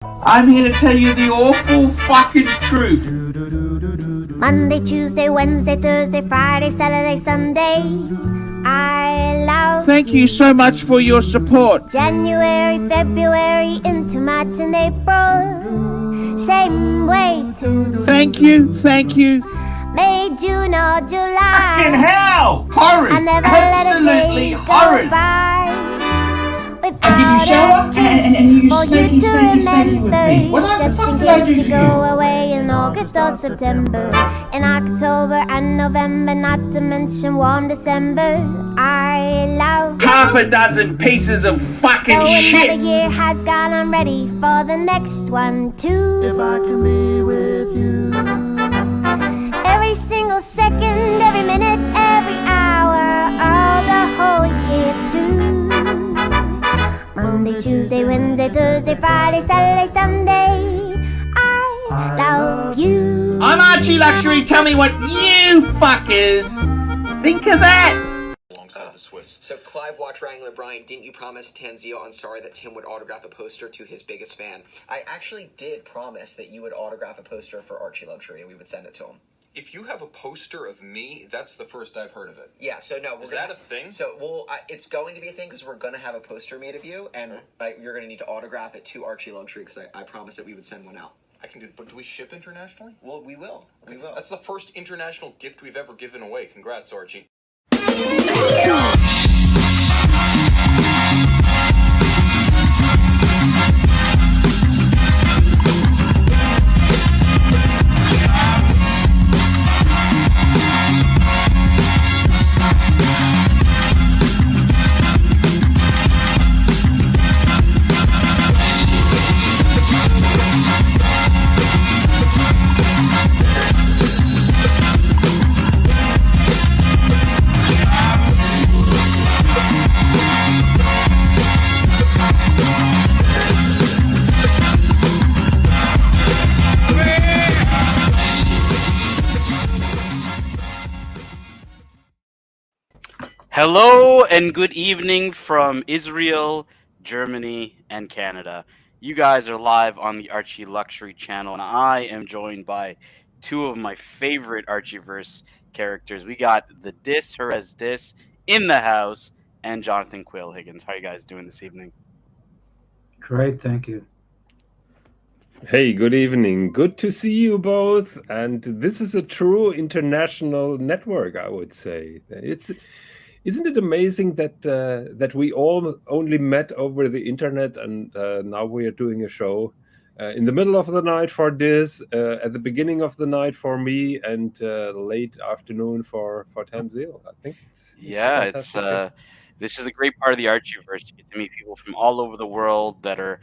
I'm here to tell you the awful fucking truth. Monday, Tuesday, Wednesday, Thursday, Friday, Saturday, Sunday. I love Thank you so much for your support. January, February, into March and April. Same way too. Thank you. May, June or July. Fucking hell! Horrid! I never Absolutely let a day horrid! go by I give you shower and you for snaky you to with me. What the just fuck in did I case do you to go you? away in August or September, in October and November, not to mention warm December. I love Half a dozen pieces of fucking so another shit! year has gone, I'm ready for the next one too. If I can be with you. Every single second, every minute, every hour, all the whole year through. Monday, Tuesday, Wednesday, Thursday, Friday, Saturday, Sunday. I love you. I'm ArchieLuxury, tell me what you fuckers think of that! Alongside the Swiss. So Clive Watch Wrangler Bryant, didn't you promise Tanzio on Sorry that Tim would autograph a poster to his biggest fan? I actually did promise that you would autograph a poster for ArchieLuxury and we would send it to him. If you have a poster of me, that's the first I've heard of it. Yeah, so no, Is that a thing? So, it's going to be a thing because we're going to have a poster made of you, and you're going to need to autograph it to ArchieLuxury because I promised that we would send one out. I can do, but do we ship internationally? Well, we will. We will. That's the first international gift we've ever given away. Congrats, Archie. Hello and good evening from Israel, Germany, and Canada. You guys are live on the ArchieLuxury channel, and I am joined by two of my favorite Archieverse characters. We got the Dis Jerez Dis in the house, and Jonathan Quill Higgins. How are you guys doing this evening? Great, thank you. Hey, good evening. Good to see you both. And this is a true international network, I would say. Isn't it amazing that that we all only met over the internet, and now we are doing a show in the middle of the night for this, at the beginning of the night for me, and late afternoon for Tanzil. I think It's this is a great part of the Archieverse. You get to meet people from all over the world that are,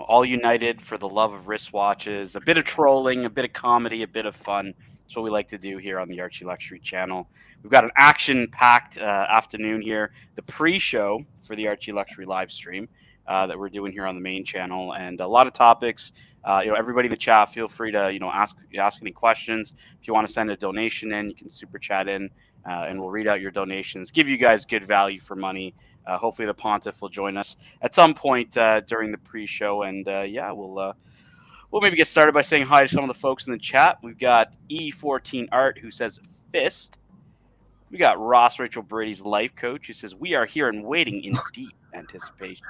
all united for the love of wristwatches. A bit of trolling, a bit of comedy, a bit of fun. That's what we like to do here on the ArchieLuxury channel. We've got an action-packed afternoon here. The pre-show for the ArchieLuxury live stream that we're doing here on the main channel, and a lot of topics. Everybody in the chat, feel free to ask any questions. If you want to send a donation in, you can super chat in, and we'll read out your donations. Give you guys good value for money. Hopefully, the Pontiff will join us at some point during the pre-show, and we'll maybe get started by saying hi to some of the folks in the chat. We've got E14 Art who says fist. We got Ross Rachel Brady's life coach who says we are here and waiting in deep anticipation.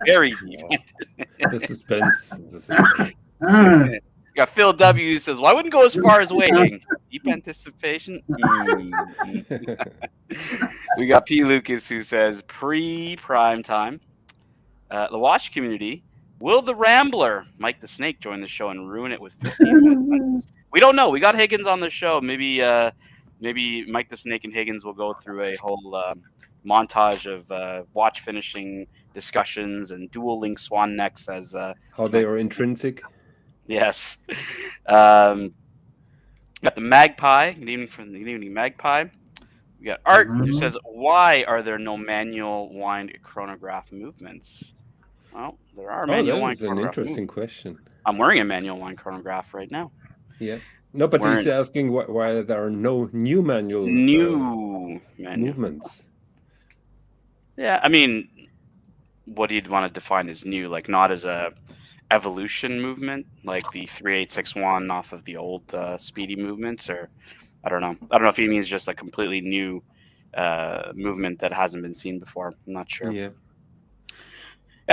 Very deep. the suspense. We got Phil W who says, well, I wouldn't go as far as waiting. Deep anticipation. We got P. Lucas who says pre-prime time. The watch community. Will the Rambler, Mike the Snake, join the show and ruin it with 15 minutes? We don't know. We got Higgins on the show. Maybe Mike the Snake and Higgins will go through a whole montage of watch finishing discussions and dual link swan necks as how they are intrinsic. Yes. Got the Magpie. Good evening, Magpie. We got Art who says, why are there no manual wind chronograph movements? Well, there are manual wind chronograph. That's an interesting question. I'm wearing a manual wind chronograph right now. Yeah. No, but he's asking why there are no new manual movements. Yeah, I mean, what do you want to define as new? Like not as a evolution movement, like the 3861 off of the old speedy movements, or I don't know. I don't know if he means just a completely new movement that hasn't been seen before. I'm not sure. Yeah.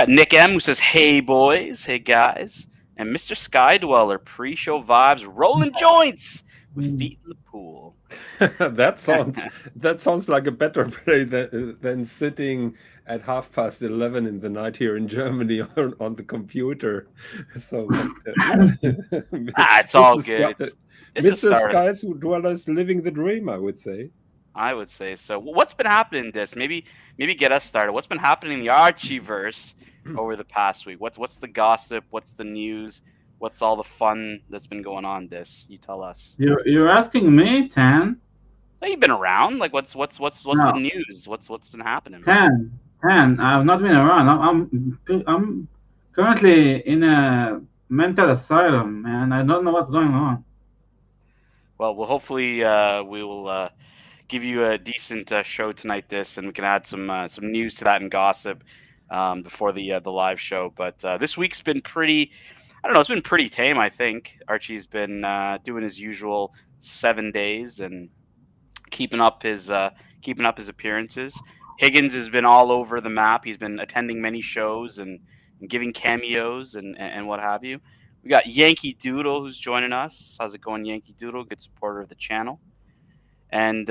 Nick M, who says, "Hey boys, hey guys," and Mr. Sky Dweller, pre-show vibes, rolling joints with feet in the pool. that sounds like a better play than sitting at 11:30 in the night here in Germany on the computer. So, it's all good. It's Mr. Sky Dweller is living the dream, I would say. I would say so. What's been happening this? Maybe get us started. What's been happening in the Archieverse over the past week? What's the gossip? What's the news? What's all the fun that's been going on this? You tell us. You're asking me, Tan? Well, you've been around. Like what's the news? What's been happening? Tan, I've not been around. I'm currently in a mental asylum, man. I don't know what's going on. Well, hopefully we will give you a decent show tonight, and we can add some news to that and gossip before the live show. But this week's been pretty, I don't know, it's been pretty tame. I think Archie's been doing his usual 7 days and keeping up his appearances. Higgins has been all over the map. He's been attending many shows and giving cameos and what have you. We got Yankee Doodle who's joining us. How's it going, Yankee Doodle? Good supporter of the channel. And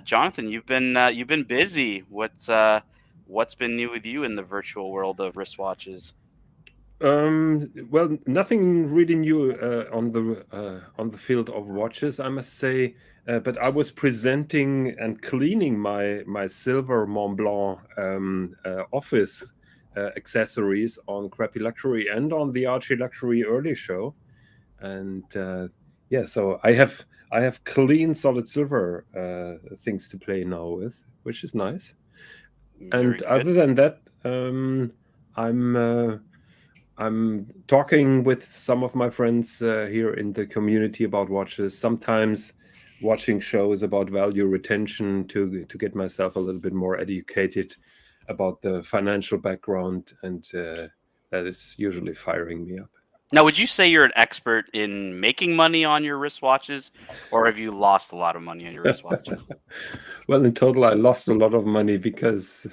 Jonathan, you've been busy. What's been new with you in the virtual world of wristwatches? Well, nothing really new on the field of watches, I must say. But I was presenting and cleaning my silver Mont Blanc office accessories on Crappy Luxury and on the ArchieLuxury early show, and so I have clean solid silver things to play now with, which is nice. And other than that, I'm talking with some of my friends here in the community about watches, sometimes watching shows about value retention to get myself a little bit more educated about the financial background, and that is usually firing me up. Now, would you say you're an expert in making money on your wristwatches, or have you lost a lot of money on your wristwatches? Well, in total, I lost a lot of money because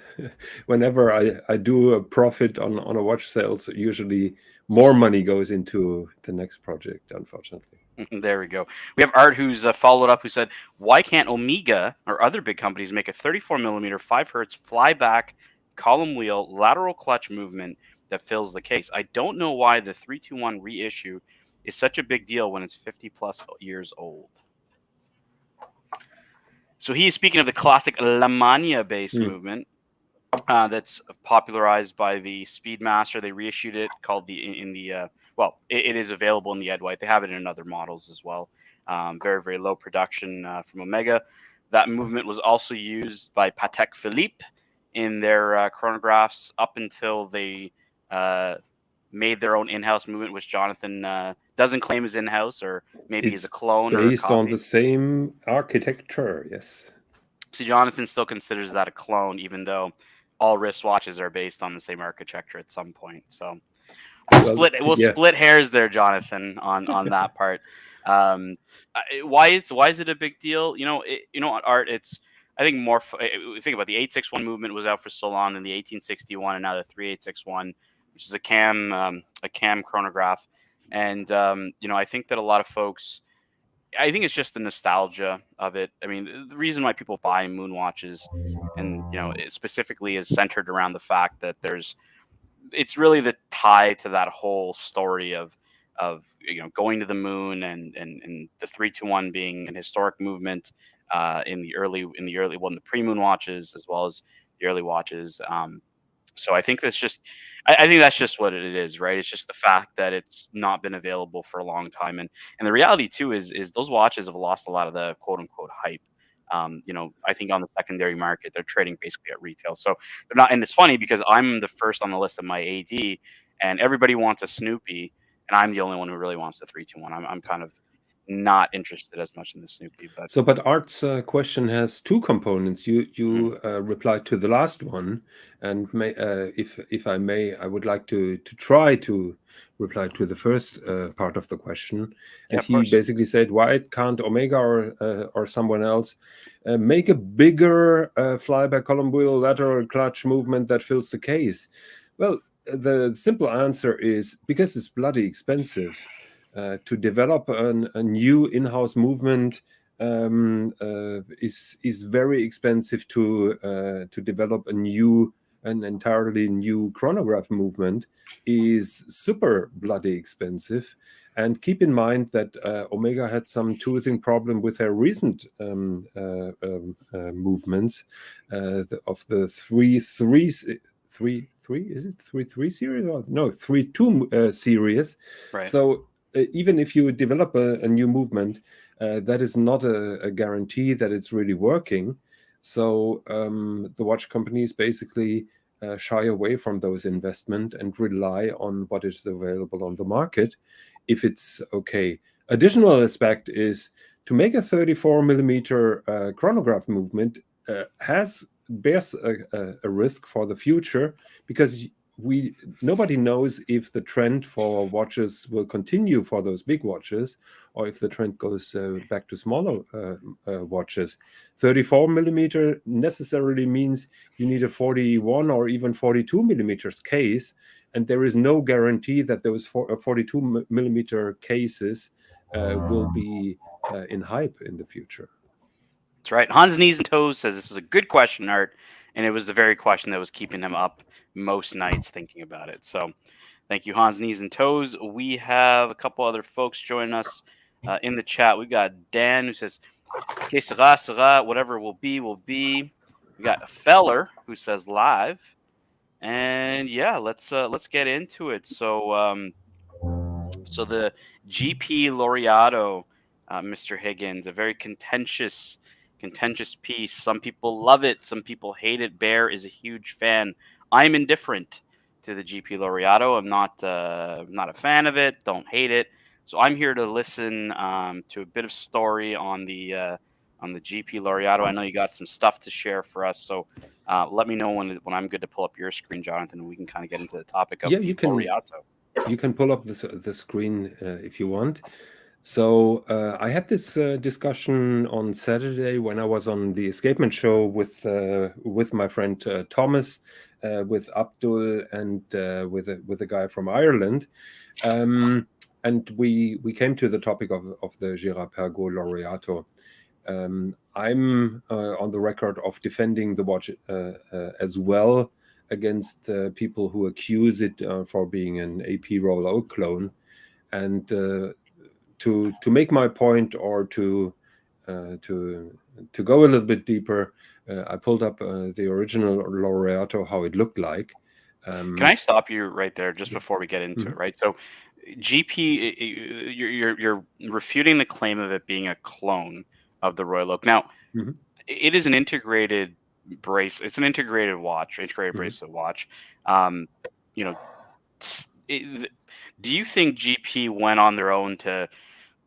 whenever I do a profit on a watch sales, usually more money goes into the next project, unfortunately. There we go. We have Art who's followed up, who said, "Why can't Omega or other big companies make a 34mm 5 hertz flyback column wheel lateral clutch movement that fills the case? I don't know why the 321 reissue is such a big deal when it's 50 plus years old." So he's speaking of the classic Lamania based movement that's popularized by the Speedmaster. They reissued it called it is available in the Ed White. They have it in other models as well. Very, very low production from Omega. That movement was also used by Patek Philippe in their chronographs up until they made their own in-house movement, which Jonathan doesn't claim is in-house, or maybe is a clone or a based copy. On the same architecture. Yes. So Jonathan still considers that a clone, even though all wristwatches are based on the same architecture at some point. So we'll split hairs there, Jonathan, on that part. Why is it a big deal? Art. It's, I think, more. Think about the 861 movement was out for so long, and the 1861, and now the 3861, which is a cam chronograph. And I think that a lot of folks, I think it's just the nostalgia of it. I mean, the reason why people buy moon watches, and it specifically is centered around the fact that it's really the tie to that whole story of going to the moon and the 321 being an historic movement in the pre-moon watches as well as the early watches. So I think that's just what it is, right? It's just the fact that it's not been available for a long time, and the reality too is those watches have lost a lot of the quote unquote hype. I think on the secondary market, they're trading basically at retail. So they're not, and it's funny because I'm the first on the list of my AD, and everybody wants a Snoopy, and I'm the only one who really wants the 321. I'm kind of not interested as much in the Snoopy. But So, but Art's question has two components. You replied to the last one, and if I may, I would like to try to reply to the first part of the question. And of he course. basically said, why can't Omega or someone else make a bigger flyback column wheel lateral clutch movement that fills the case? Well, the simple answer is because it's bloody expensive. To develop a new in-house movement is very expensive to develop an entirely new chronograph movement is super bloody expensive. And keep in mind that Omega had some toothing problem with their recent movements of the 3.3 series or no 3.2 series. Right. So even if you develop a new movement, that is not a guarantee that it's really working. So the watch companies basically shy away from those investment and rely on what is available on the market if it's okay. Additional aspect is to make a 34 millimeter chronograph movement bears a risk for the future, because nobody knows if the trend for watches will continue for those big watches, or if the trend goes back to smaller watches. 34 millimeter necessarily means you need a 41 or even 42 millimeters case, and there is no guarantee that those 42 millimeter cases will be in hype in the future. That's right. Hans Knees and Toes says this is a good question, Art, and it was the very question that was keeping him up most nights thinking about it. So thank you, Hans Knees and Toes. We have a couple other folks joining us in the chat. We've got Dan who says, "Que sera, sera, whatever will be, will be." We got a Feller who says live. And yeah, let's get into it. So so the GP Laureato, Mr. Higgins, a very contentious piece. Some people love it, some people hate it. Bear is a huge fan. I'm indifferent to the GP Laureato. I'm not a fan of it. Don't hate it. So I'm here to listen to a bit of story on the GP Laureato. I know you got some stuff to share for us, so let me know when I'm good to pull up your screen, Jonathan, and we can kind of get into the topic of the Laureato. You can pull up the screen if you want. So I had this discussion on Saturday when I was on the Escapement show with my friend Thomas, with Abdul, and with a guy from Ireland, and we came to the topic of the Girard-Perregaux Laureato. I'm on the record of defending the watch as well against people who accuse it for being an AP Royal Oak clone, and to make my point, or to go a little bit deeper, I pulled up the original Laureato, how it looked like. Can I stop you right there just before we get into it? Right, so GP, you're refuting the claim of it being a clone of the Royal Oak. Now, it is an integrated brace. It's an integrated watch, integrated bracelet watch. You know, do you think GP went on their own to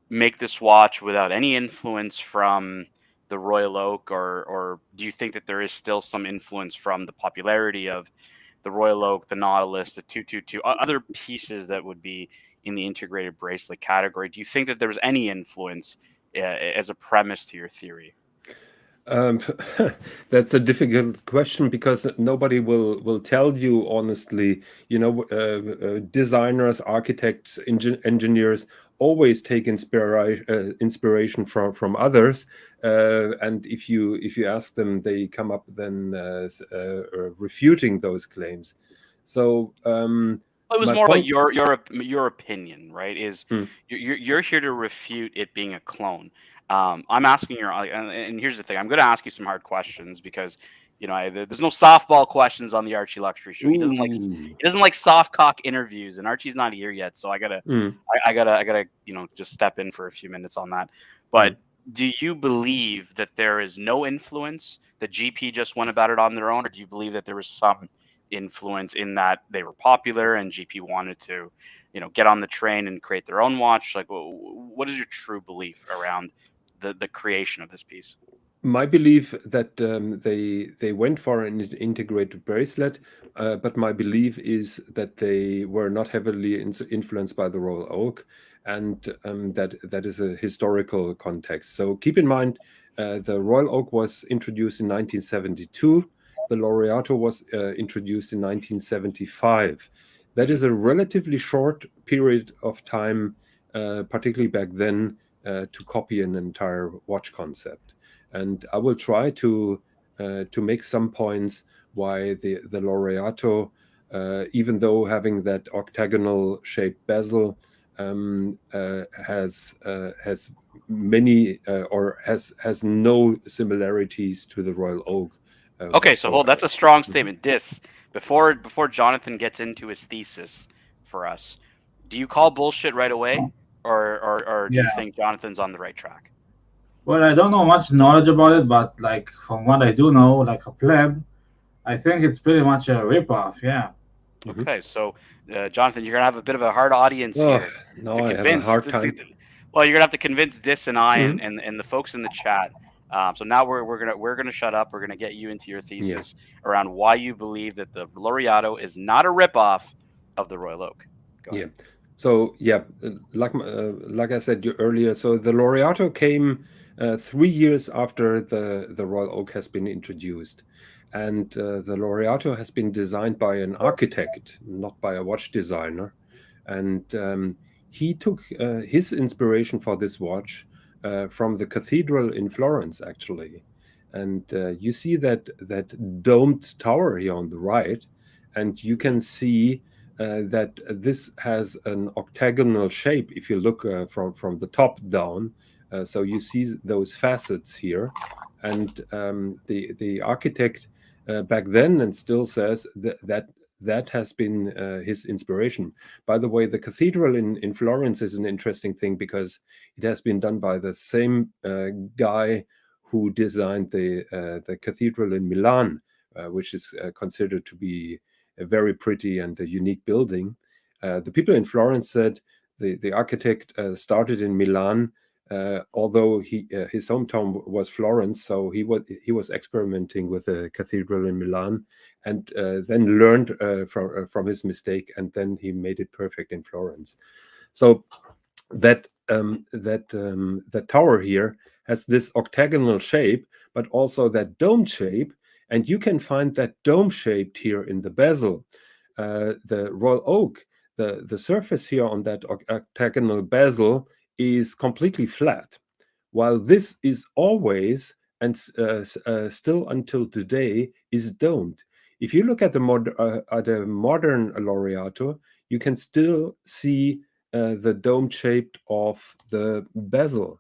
make this watch without any influence from the Royal Oak, or do you think that there is still some influence from the popularity of the Royal Oak, the Nautilus, the 222, other pieces that would be in the integrated bracelet category? Do you think that there's any influence as a premise to your theory? That's a difficult question, because nobody will tell you honestly. You know, designers, architects, engineers always take inspiration from others, and if you ask them, they come up then refuting those claims. So it was more about your opinion, right? Is you're here to refute it being a clone. I'm asking and here's the thing: I'm going to ask you some hard questions, because you know there's no softball questions on the ArchieLuxury show. He doesn't like soft cock interviews, and Archie's not here yet, so I gotta you know just step in for a few minutes on that. But do you believe that there is no influence, that GP just went about it on their own, or do you believe that there was some influence in that they were popular and GP wanted to, you know, get on the train and create their own watch? Like, what is your true belief around the creation of this piece? My belief that they went for an integrated bracelet, but my belief is that they were not heavily influenced by the Royal Oak, and that is a historical context. So keep in mind, the Royal Oak was introduced in 1972. The Laureato was introduced in 1975. That is a relatively short period of time, particularly back then, to copy an entire watch concept. And I will try to make some points why the Laureato, even though having that octagonal shaped bezel, has many or has no similarities to the Royal Oak. Okay, so hold. That's a strong statement. Before Jonathan gets into his thesis for us, do you call bullshit right away, or do you think Jonathan's on the right track? Well, I don't know much knowledge about it, but like from what I do know, like a pleb, I think it's pretty much a ripoff. Yeah. Okay, so Jonathan, you're gonna have a bit of a hard audience here no, I have a hard time. Well, you're gonna have to convince Dis and I and the folks in the chat. So now we're gonna shut up. We're gonna get you into your thesis around why you believe that the Laureato is not a ripoff of the Royal Oak. Go ahead. So like I said earlier, so the Laureato came 3 years after the Royal Oak has been introduced, and the Laureato has been designed by an architect, not by a watch designer, and he took his inspiration for this watch from the cathedral in Florence, actually. And you see that domed tower here on the right, and you can see that this has an octagonal shape if you look from the top down. So you see those facets here, and the architect back then and still says that has been his inspiration. By the way, the cathedral in Florence is an interesting thing because it has been done by the same guy who designed the cathedral in Milan, which is considered to be a very pretty and a unique building. The people in Florence said the architect started in Milan, although his hometown was Florence, so he was experimenting with a cathedral in Milan, and then learned from his mistake, and then he made it perfect in Florence. So that tower here has this octagonal shape, but also that dome shape, and you can find that dome shaped here in the bezel. The Royal Oak, the surface here on that octagonal bezel is completely flat, while this is always and still until today is domed. If you look at the modern Laureato, you can still see the dome shaped of the bezel.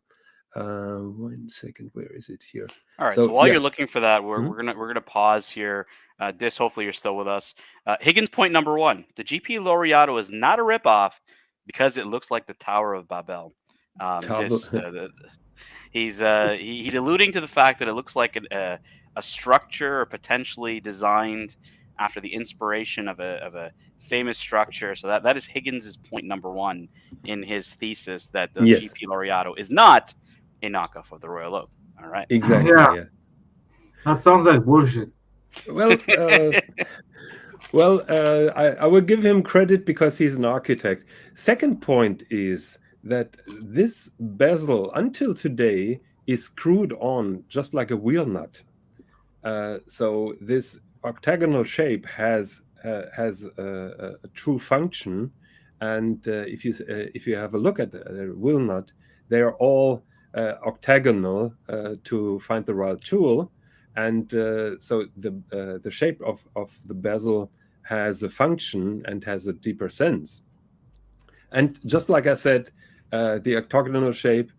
1 second, where is it here? All right. So while you're looking for that, we're gonna pause here. Dis, hopefully you're still with us. Higgins' point number 1: the GP Laureato is not a ripoff because it looks like the Tower of Babel. He's alluding to the fact that it looks like a structure, or potentially designed after the inspiration of a famous structure. So that is Higgins' point number 1 in his thesis, that the GP Laureato is not a knockoff of the Royal Oak. All right. Exactly. Yeah. That sounds like bullshit. Well, I will give him credit because he's an architect. Second point is that this bezel until today is screwed on just like a wheel nut. So this octagonal shape has a true function, and if you have a look at the wheel nut, they are all octagonal to find the right tool, and so the shape of the bezel has a function and has a deeper sense. And just like I said, the octagonal shape,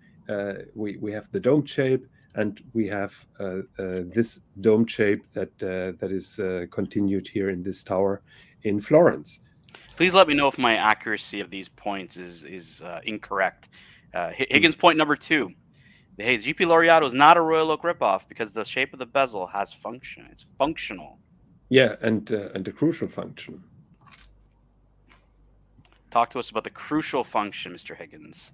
we have the dome shape, and we have this dome shape that is continued here in this tower in Florence. Please let me know if my accuracy of these points is incorrect. Higgins' point number 2: the GP Laureato is not a Royal Oak ripoff because the shape of the bezel has function. It's functional. Yeah, and a crucial function. Talk to us about the crucial function, Mr. Higgins.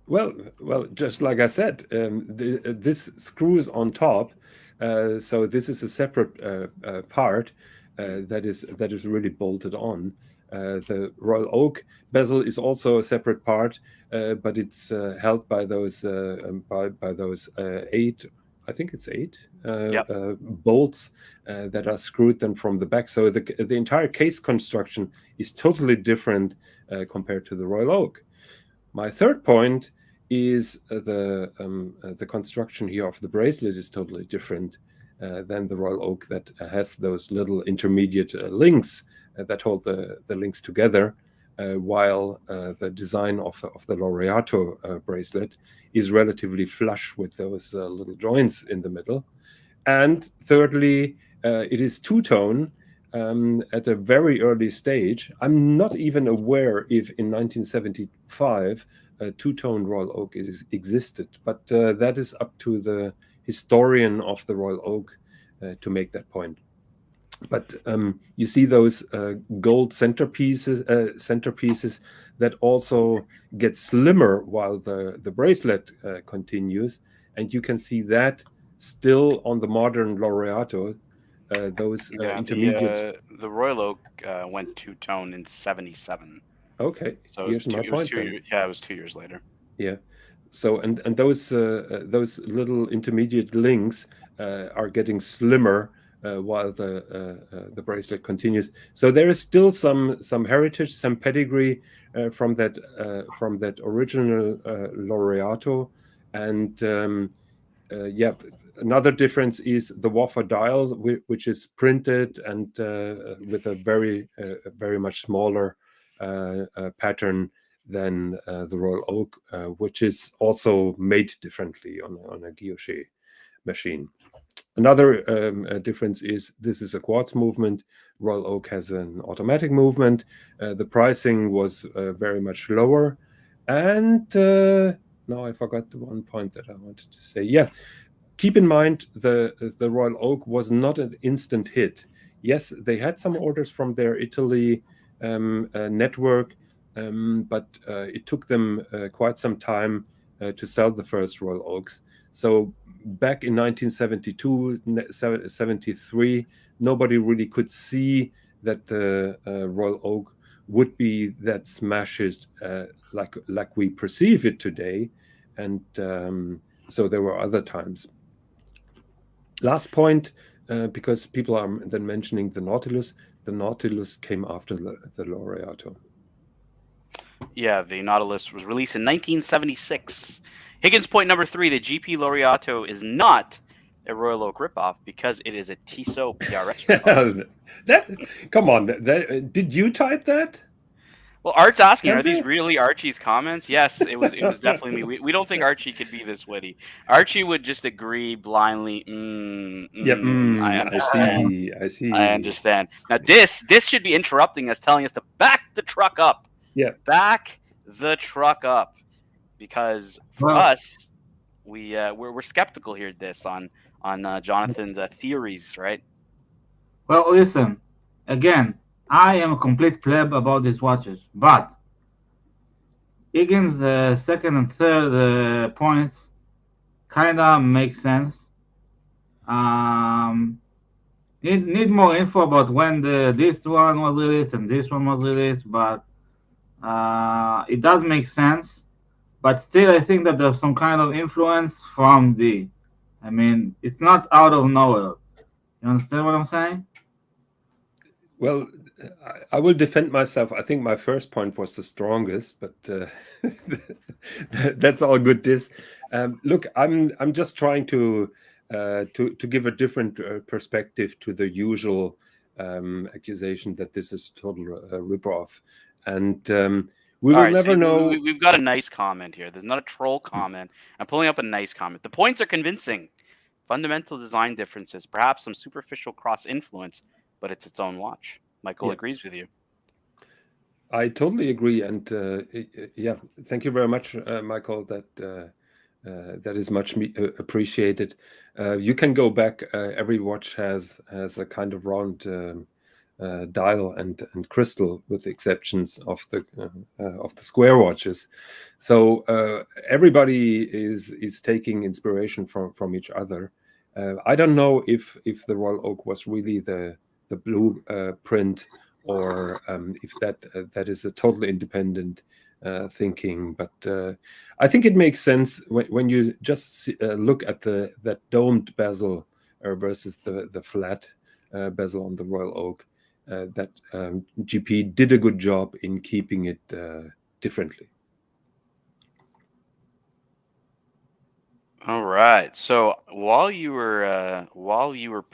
Well, just like I said, this screws on top, so this is a separate part that is really bolted on. The Royal Oak bezel is also a separate part, but it's held by those by those 8. I think it's 8 Yep. bolts that are screwed then from the back. So the entire case construction is totally different compared to the Royal Oak. My third point is the construction here of the bracelet is totally different than the Royal Oak, that has those little intermediate links that hold the links together, while the design of the Laureato bracelet is relatively flush with those little joints in the middle. And thirdly, it is two-tone at a very early stage. I'm not even aware if in 1975 a two-tone Royal Oak existed, but that is up to the historian of the Royal Oak to make that point. But you see those gold centerpieces that also get slimmer while the bracelet continues, and you can see that still on the modern Laureato. Those intermediate. The Royal Oak went two-tone in 77. Okay, So here's my point then. Yeah, it was 2 years later. Yeah. So and those little intermediate links are getting slimmer while the bracelet continues. So there is still some heritage, some pedigree from that original Laureato, and yeah. Another difference is the wafer dial, which is printed and with a very much smaller pattern than the Royal Oak, which is also made differently on a guilloche machine. Another difference is this is a quartz movement. Royal Oak has an automatic movement. The pricing was very much lower. And now I forgot the one point that I wanted to say. Yeah, keep in mind the Royal Oak was not an instant hit. Yes, they had some orders from their Italy network, but it took them quite some time to sell the first Royal Oaks. So back in 1972, 73, nobody really could see that the Royal Oak would be that smashed like we perceive it today. And so there were other times. Last point, because people are then mentioning the Nautilus. The Nautilus came after the Laureato. Yeah, the Nautilus was released in 1976. Higgins point number 3, the GP Laureato is not a Royal Oak ripoff because it is a Tissot PRS ripoff. Come on, did you type that? Well, Art's asking, are these really Archie's comments? Yes, it was definitely me. We don't think Archie could be this witty. Archie would just agree blindly. I see. I understand. Now this should be interrupting us, telling us to back the truck up. Yeah. Back the truck up. Because for us, we're skeptical here on Jonathan's theories, right? Well, listen, again, I am a complete pleb about these watches, but Higgins' second and third points kind of make sense. Need more info about when this one was released and this one was released, but it does make sense. But still, I think that there's some kind of influence from I mean, it's not out of nowhere. You understand what I'm saying? Well, I will defend myself. I think my first point was the strongest, but that's all good. Look, I'm just trying to give a different perspective to the usual accusation that this is a total ripoff, and we will never know. We've got a nice comment here. There's not a troll comment. I'm pulling up a nice comment. The points are convincing. Fundamental design differences, perhaps some superficial cross influence, but it's its own watch. Michael agrees with you. I totally agree, and yeah, thank you very much, Michael. That is much appreciated. You can go back. Every watch has a kind of round dial and crystal, with the exceptions of the square watches. So everybody is taking inspiration from each other. I don't know if the Royal Oak was really the blue print, or if that is a totally independent thinking. But I think it makes sense when you just look at that domed bezel versus the flat bezel on the Royal Oak. That GP did a good job in keeping it differently. All right. So while you were,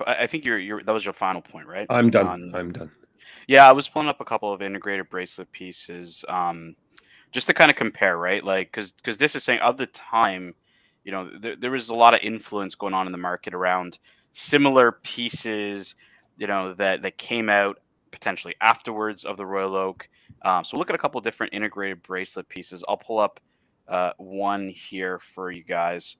I think that was your final point, right? I'm done. I'm done. Yeah, I was pulling up a couple of integrated bracelet pieces, just to kind of compare, right? Like, because this is saying of the time, there was a lot of influence going on in the market around similar pieces, that came out potentially afterwards of the Royal Oak. So we'll look at a couple of different integrated bracelet pieces. I'll pull up one here for you guys.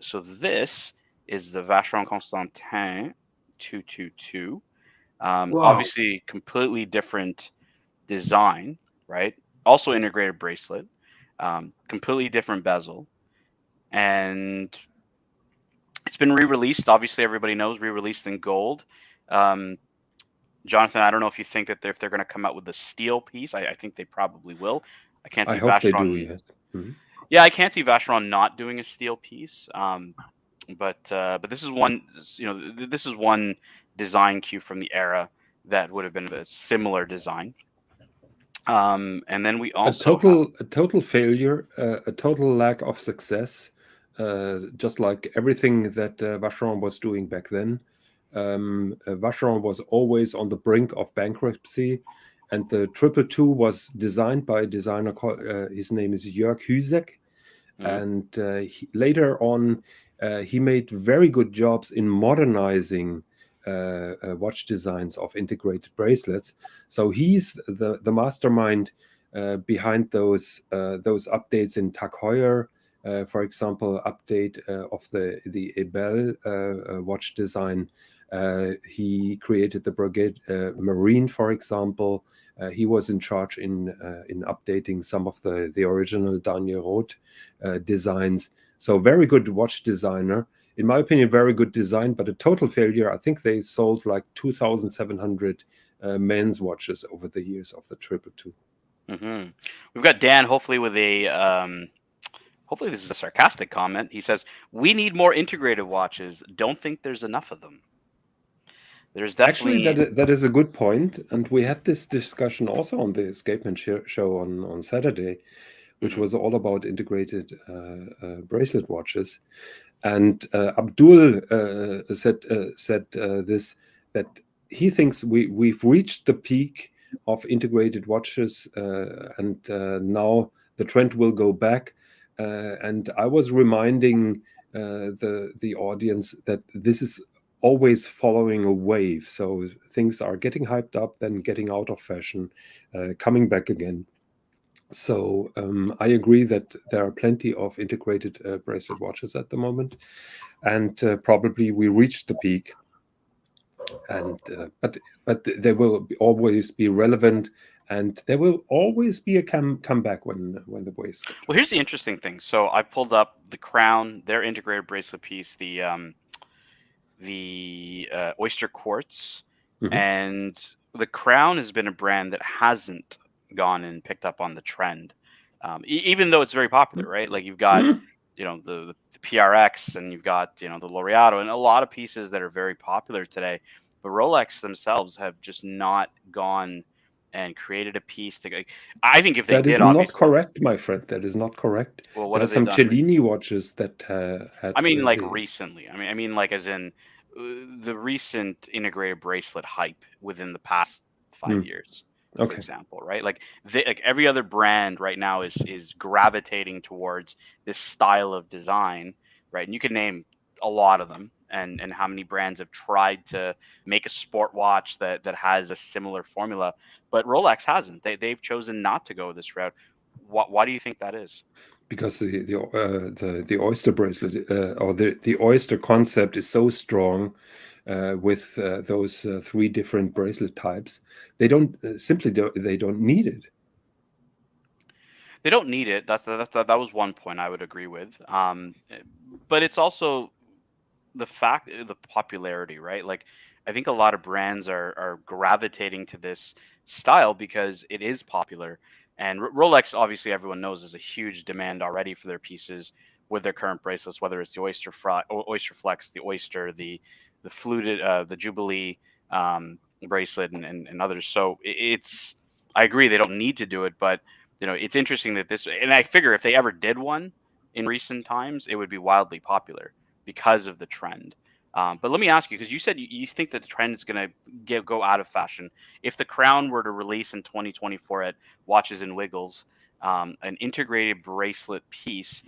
So this is the Vacheron Constantin 222. Wow. Obviously, completely different design, right? Also integrated bracelet, completely different bezel, and it's been re-released. Obviously, everybody knows, re-released in gold. Jonathan, I don't know if you think that if they're going to come out with a steel piece. I think they probably will. I can't see I hope they do. Vacheron. Yes. Mm-hmm. Yeah, I can't see Vacheron not doing a steel piece. But this is one. This is one design cue from the era that would have been a similar design. And then we also a total failure, a total lack of success, just like everything that Vacheron was doing back then. Vacheron was always on the brink of bankruptcy, and the 222 was designed by a designer called, his name is Jörg Hüsek, and later on he made very good jobs in modernizing watch designs of integrated bracelets. So he's the mastermind behind those updates in Tag Heuer, for example, update of the Ebel watch design. He created the Brigade Marine, for example. He was in charge in updating some of the original Daniel Roth designs. So very good watch designer. In my opinion, very good design, but a total failure. I think they sold like 2,700 men's watches over the years of the 222. Mm-hmm. We've got Dan, hopefully with a, hopefully this is a sarcastic comment. He says, "We need more integrated watches. Don't think there's enough of them." There's definitely... Actually, that is a good point, and we had this discussion also on the Escapement show on Saturday, which was all about integrated bracelet watches. And Abdul said this, that he thinks we've reached the peak of integrated watches, and now the trend will go back. And I was reminding the audience that this is always following a wave. So things are getting hyped up, then getting out of fashion, coming back again. So I agree that there are plenty of integrated bracelet watches at the moment, and probably we reached the peak. And but they will always be relevant, and there will always be a comeback when the waves. Well, here's the interesting thing. So I pulled up the Crown, their integrated bracelet piece, the Oyster Quartz, and the Crown has been a brand that hasn't gone and picked up on the trend, even though it's very popular, right? Like you've got the PRX, and you've got the Laureato, and a lot of pieces that are very popular today, but Rolex themselves have just not gone and created a piece to... I think if they did, that is not correct, my friend. That is not correct. Well, what there are some Cellini watches that had... I mean, like recently. I mean, like as in the recent integrated bracelet hype within the past 5 years. For example, right? Like every other brand right now is gravitating towards this style of design, right? And you can name a lot of them, and how many brands have tried to make a sport watch that has a similar formula, but Rolex hasn't. They've chosen not to go this route. Why do you think that is? Because the oyster bracelet or the oyster concept is so strong. with those 3 different bracelet types. They don't they don't need it. They don't need it. That was one point I would agree with. But it's also the popularity, right? Like, I think a lot of brands are gravitating to this style because it is popular. And Rolex, obviously, everyone knows, is a huge demand already for their pieces with their current bracelets, whether it's the Oyster Flex, the Oyster, the fluted, the Jubilee bracelet, and others. So it's, I agree, they don't need to do it, but it's interesting that this, and I figure if they ever did one in recent times, it would be wildly popular because of the trend. But let me ask you, because you said you think that the trend is going to go out of fashion. If the Crown were to release in 2024 at Watches and Wiggles an integrated bracelet piece,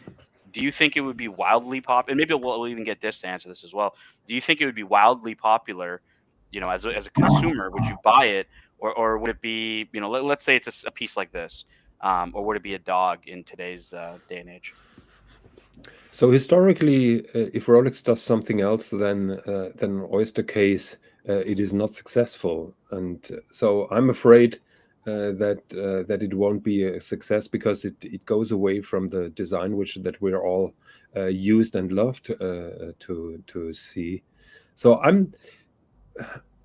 do you think it would be wildly popular? And maybe we'll even get this to answer this as well. Do you think it would be wildly popular, as a consumer? Would you buy it? Or would it be, let's say it's a piece like this, or would it be a dog in today's day and age? So historically, if Rolex does something else than an Oyster case, it is not successful, and so I'm afraid that it won't be a success because it goes away from the design that we're all used and loved to see. So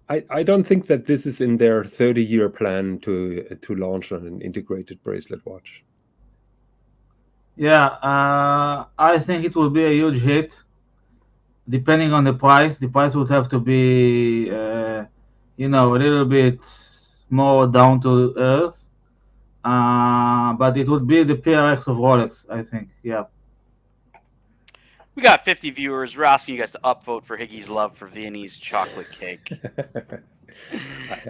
I don't think that this is in their 30-year plan to launch an integrated bracelet watch. Yeah, I think it will be a huge hit. Depending on the price would have to be, a little bit more down to earth. But it would be the PRX of Rolex, I think. Yeah. We got 50 viewers. We're asking you guys to upvote for Higgy's love for Viennese chocolate cake.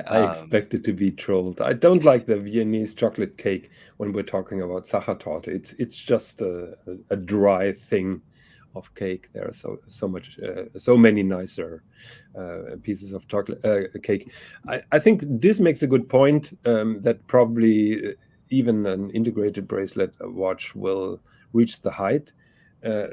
I expected to be trolled. I don't like the Viennese chocolate cake when we're talking about Sachertorte. It's just a dry thing of cake. There are so many nicer pieces of chocolate cake. I think this makes a good point that probably even an integrated bracelet watch will reach the hype. I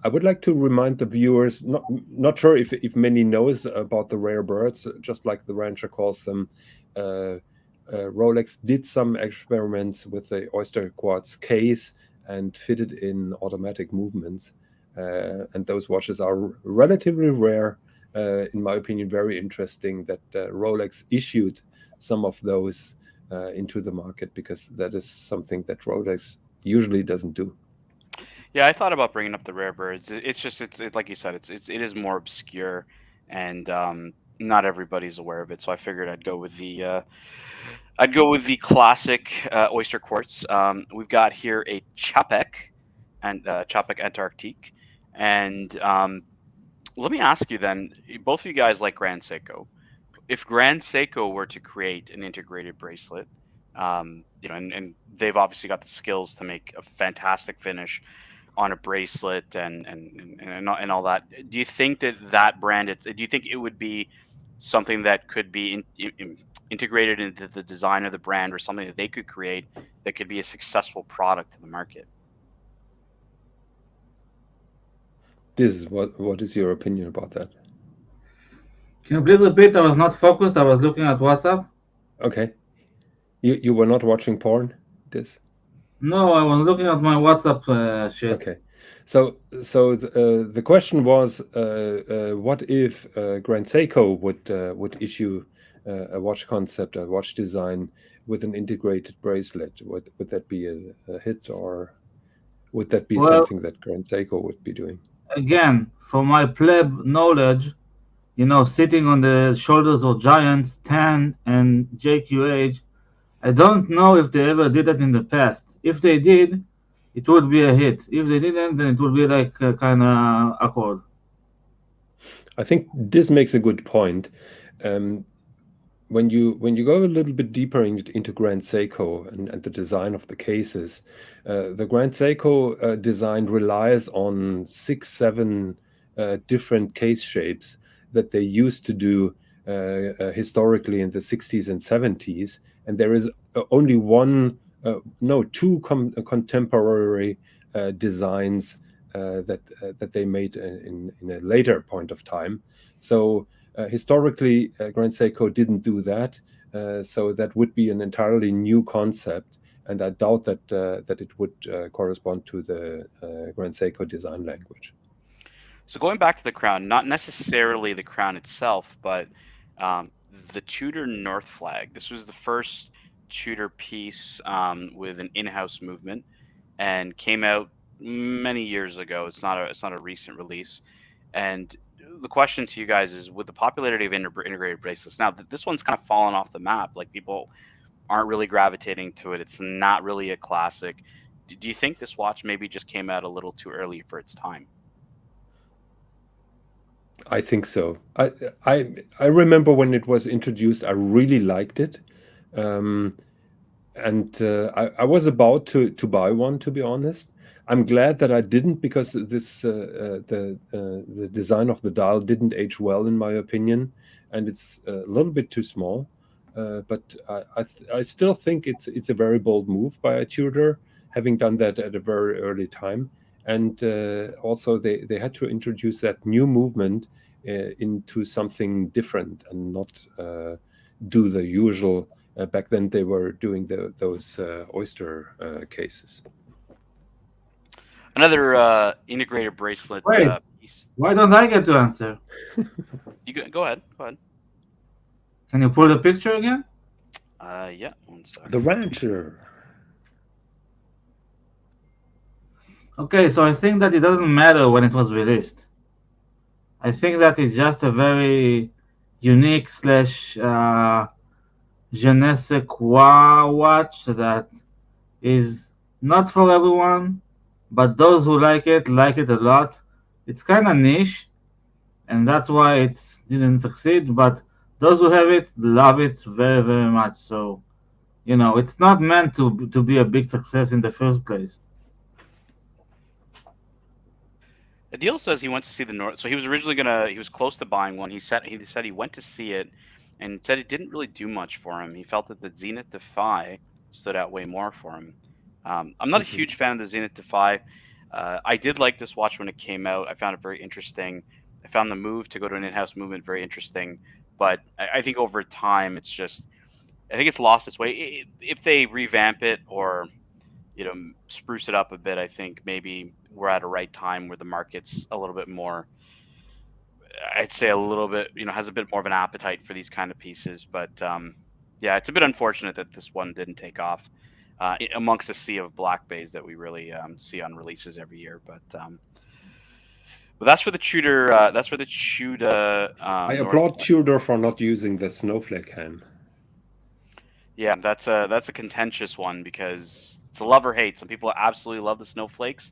would like to remind the viewers, not sure if many knows about the rare birds, just like the rancher calls them. Rolex did some experiments with the Oyster quartz case and fitted in automatic movements. And those watches are relatively rare, in my opinion, very interesting that Rolex issued some of those into the market, because that is something that Rolex usually doesn't do. Yeah, I thought about bringing up the rare birds. It's like you said, it is more obscure, and not everybody's aware of it. So I figured I'd go with the classic oyster quartz. We've got here a Patek and Patek Antarctique, and let me ask you then, both of you guys like Grand Seiko. If Grand Seiko were to create an integrated bracelet, and they've obviously got the skills to make a fantastic finish on a bracelet and all that. Do you think that brand? Do you think it would be something that could be integrated into the design of the brand, or something that they could create that could be a successful product to the market? This is what is your opinion about that? Can you please repeat? I was not focused. I was looking at WhatsApp. Okay. You were not watching porn? This? No, I was looking at my WhatsApp shit. Okay. So the question was, what if Grand Seiko would issue a watch concept, a watch design with an integrated bracelet? Would that be a hit, or would that be something that Grand Seiko would be doing? Again, from my pleb knowledge, sitting on the shoulders of giants, Tan and JQH, I don't know if they ever did that in the past. If they did, it would be a hit. If they didn't, then it would be like kind of awkward. I think this makes a good point. When you go a little bit deeper into Grand Seiko and the design of the cases, the Grand Seiko design relies on 6-7 different case shapes that they used to do historically in the 60s and 70s. And there is only two contemporary designs that they made in a later point of time. So historically, Grand Seiko didn't do that. So that would be an entirely new concept, and I doubt that that it would correspond to the Grand Seiko design language. So going back to the crown, not necessarily the crown itself, but the Tudor North Flag. This was the first Tudor piece with an in-house movement, and came out many years ago. It's not a recent release. And the question to you guys is, with the popularity of integrated bracelets, now this one's kind of fallen off the map. Like, people aren't really gravitating to it. It's not really a classic. Do you think this watch maybe just came out a little too early for its time? I think so. I remember when it was introduced, I really liked it, and I was about to buy one, to be honest. I'm glad that I didn't, because this the design of the dial didn't age well, in my opinion, and it's a little bit too small. But I still think it's a very bold move by a Tudor, having done that at a very early time. And also they had to introduce that new movement into something different, and not do the usual. Back then they were doing those oyster cases. Another integrated bracelet piece. Why don't I get to answer? You go ahead. Go ahead. Can you pull the picture again? Yeah, one second. The Rancher. Okay, so I think that it doesn't matter when it was released. I think that it's just a very unique / je ne sais quoi watch that is not for everyone, but those who like it a lot. It's kind of niche, and that's why it didn't succeed, but those who have it love it very, very much. So, you know, it's not meant to be a big success in the first place. Adil says he went to see the North. So he was originally he was close to buying one. He said he went to see it, and said it didn't really do much for him. He felt that the Zenith Defy stood out way more for him. I'm not a huge fan of the Zenith Defy. I did like this watch when it came out. I found it very interesting. I found the move to go to an in-house movement very interesting. But I think over time, it's just, I think it's lost its way. If they revamp it, or, you know, spruce it up a bit, I think maybe we're at a right time where the market's a little bit more, I'd say a little bit, you know, has a bit more of an appetite for these kind of pieces. But yeah, it's a bit unfortunate that this one didn't take off amongst a sea of black bays that we really see on releases every year. But that's for the Tudor. That's for the Tudor. I applaud Tudor for not using the snowflake hand. Yeah, that's a contentious one, because it's a love or hate. Some people absolutely love the snowflakes.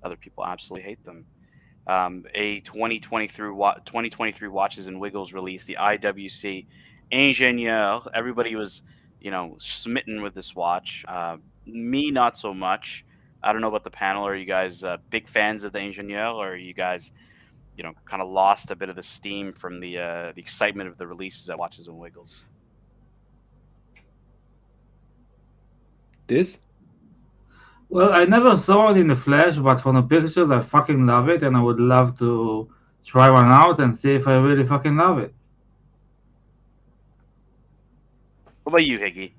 Other people absolutely hate them. A 2023 Watches and Wiggles release, the IWC Ingenieur. Everybody was, you know, smitten with this watch. Me, not so much. I don't know about the panel. Are you guys big fans of the Ingenieur, or are you guys, you know, kind of lost a bit of the steam from the excitement of the releases at Watches and Wiggles? This? Well, I never saw it in the flesh, but from the pictures, I fucking love it, and I would love to try one out and see if I really fucking love it. What about you, Higgy?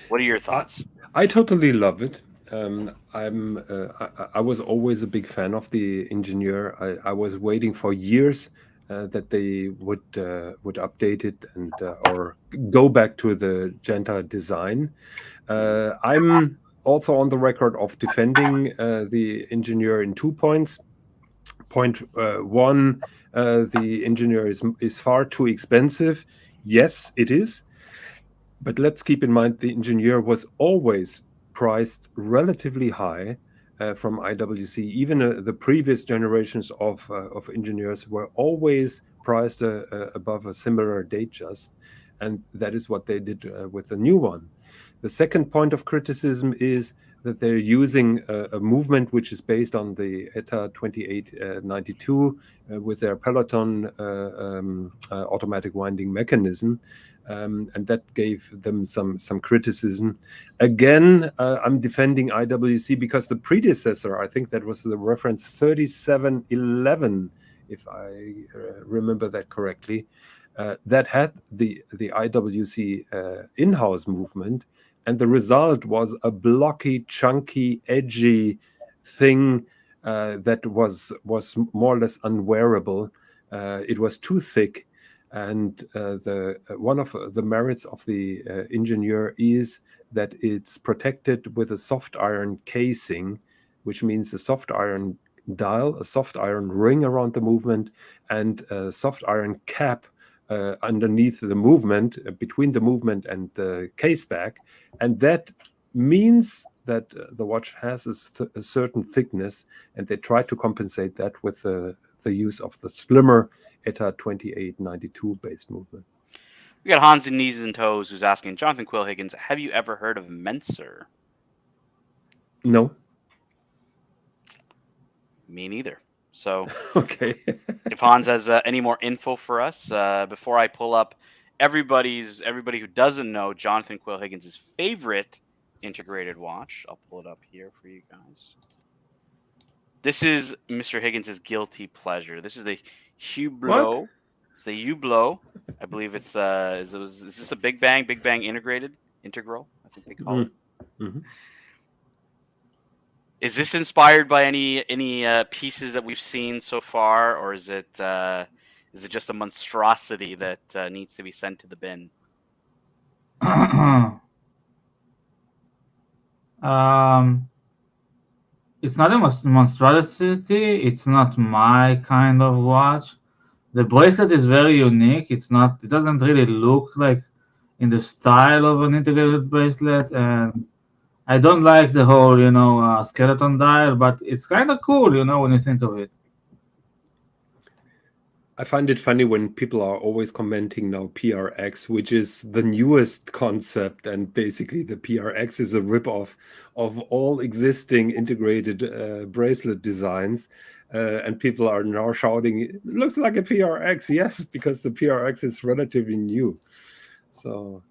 What are your thoughts? I totally love it. I was always a big fan of the Ingenieur. I was waiting for years that they would update it and or go back to the Genta design. I'm also on the record of defending the Ingenieur in 2 points. Point one, the Ingenieur is far too expensive. Yes, it is. But let's keep in mind the Ingenieur was always priced relatively high from IWC. Even the previous generations of Ingenieurs were always priced above a similar date just. And that is what they did with the new one. The second point of criticism is that they're using a movement which is based on the ETA 2892 with their Peloton automatic winding mechanism. and that gave them some criticism. Again, I'm defending IWC because the predecessor, I think that was the reference 3711, if I remember that correctly, that had the IWC in-house movement, and the result was a blocky, chunky, edgy thing that was more or less unwearable. It was too thick, and one of the merits of the Ingenieur is that it's protected with a soft iron casing, which means a soft iron dial, a soft iron ring around the movement, and a soft iron cap underneath the movement, between the movement and the case back. And that means that the watch has a certain thickness, and they try to compensate that with the use of the slimmer ETA 2892 based movement. We got Hans in Knees and Toes who's asking, Jonathan Quill Higgins, have you ever heard of Menser? No. Me neither. So, okay. If Hans has any more info for us, before I pull up everybody who doesn't know Jonathan Quill Higgins' favorite integrated watch, I'll pull it up here for you guys. This is Mr. Higgins' guilty pleasure. This is the Hublot. What? It's the Hublot. I believe it's is this a Big Bang integrated integral? I think they call it. Mm-hmm. Is this inspired by any pieces that we've seen so far, or is it just a monstrosity that needs to be sent to the bin? It's not a monstrosity. It's not my kind of watch. The bracelet is very unique. It doesn't really look like in the style of an integrated bracelet, and I don't like the whole, skeleton dial, but it's kind of cool, when you think of it. I find it funny when people are always commenting now PRX, which is the newest concept, and basically the PRX is a ripoff of all existing integrated bracelet designs. And people are now shouting, it looks like a PRX. Yes, because the PRX is relatively new. So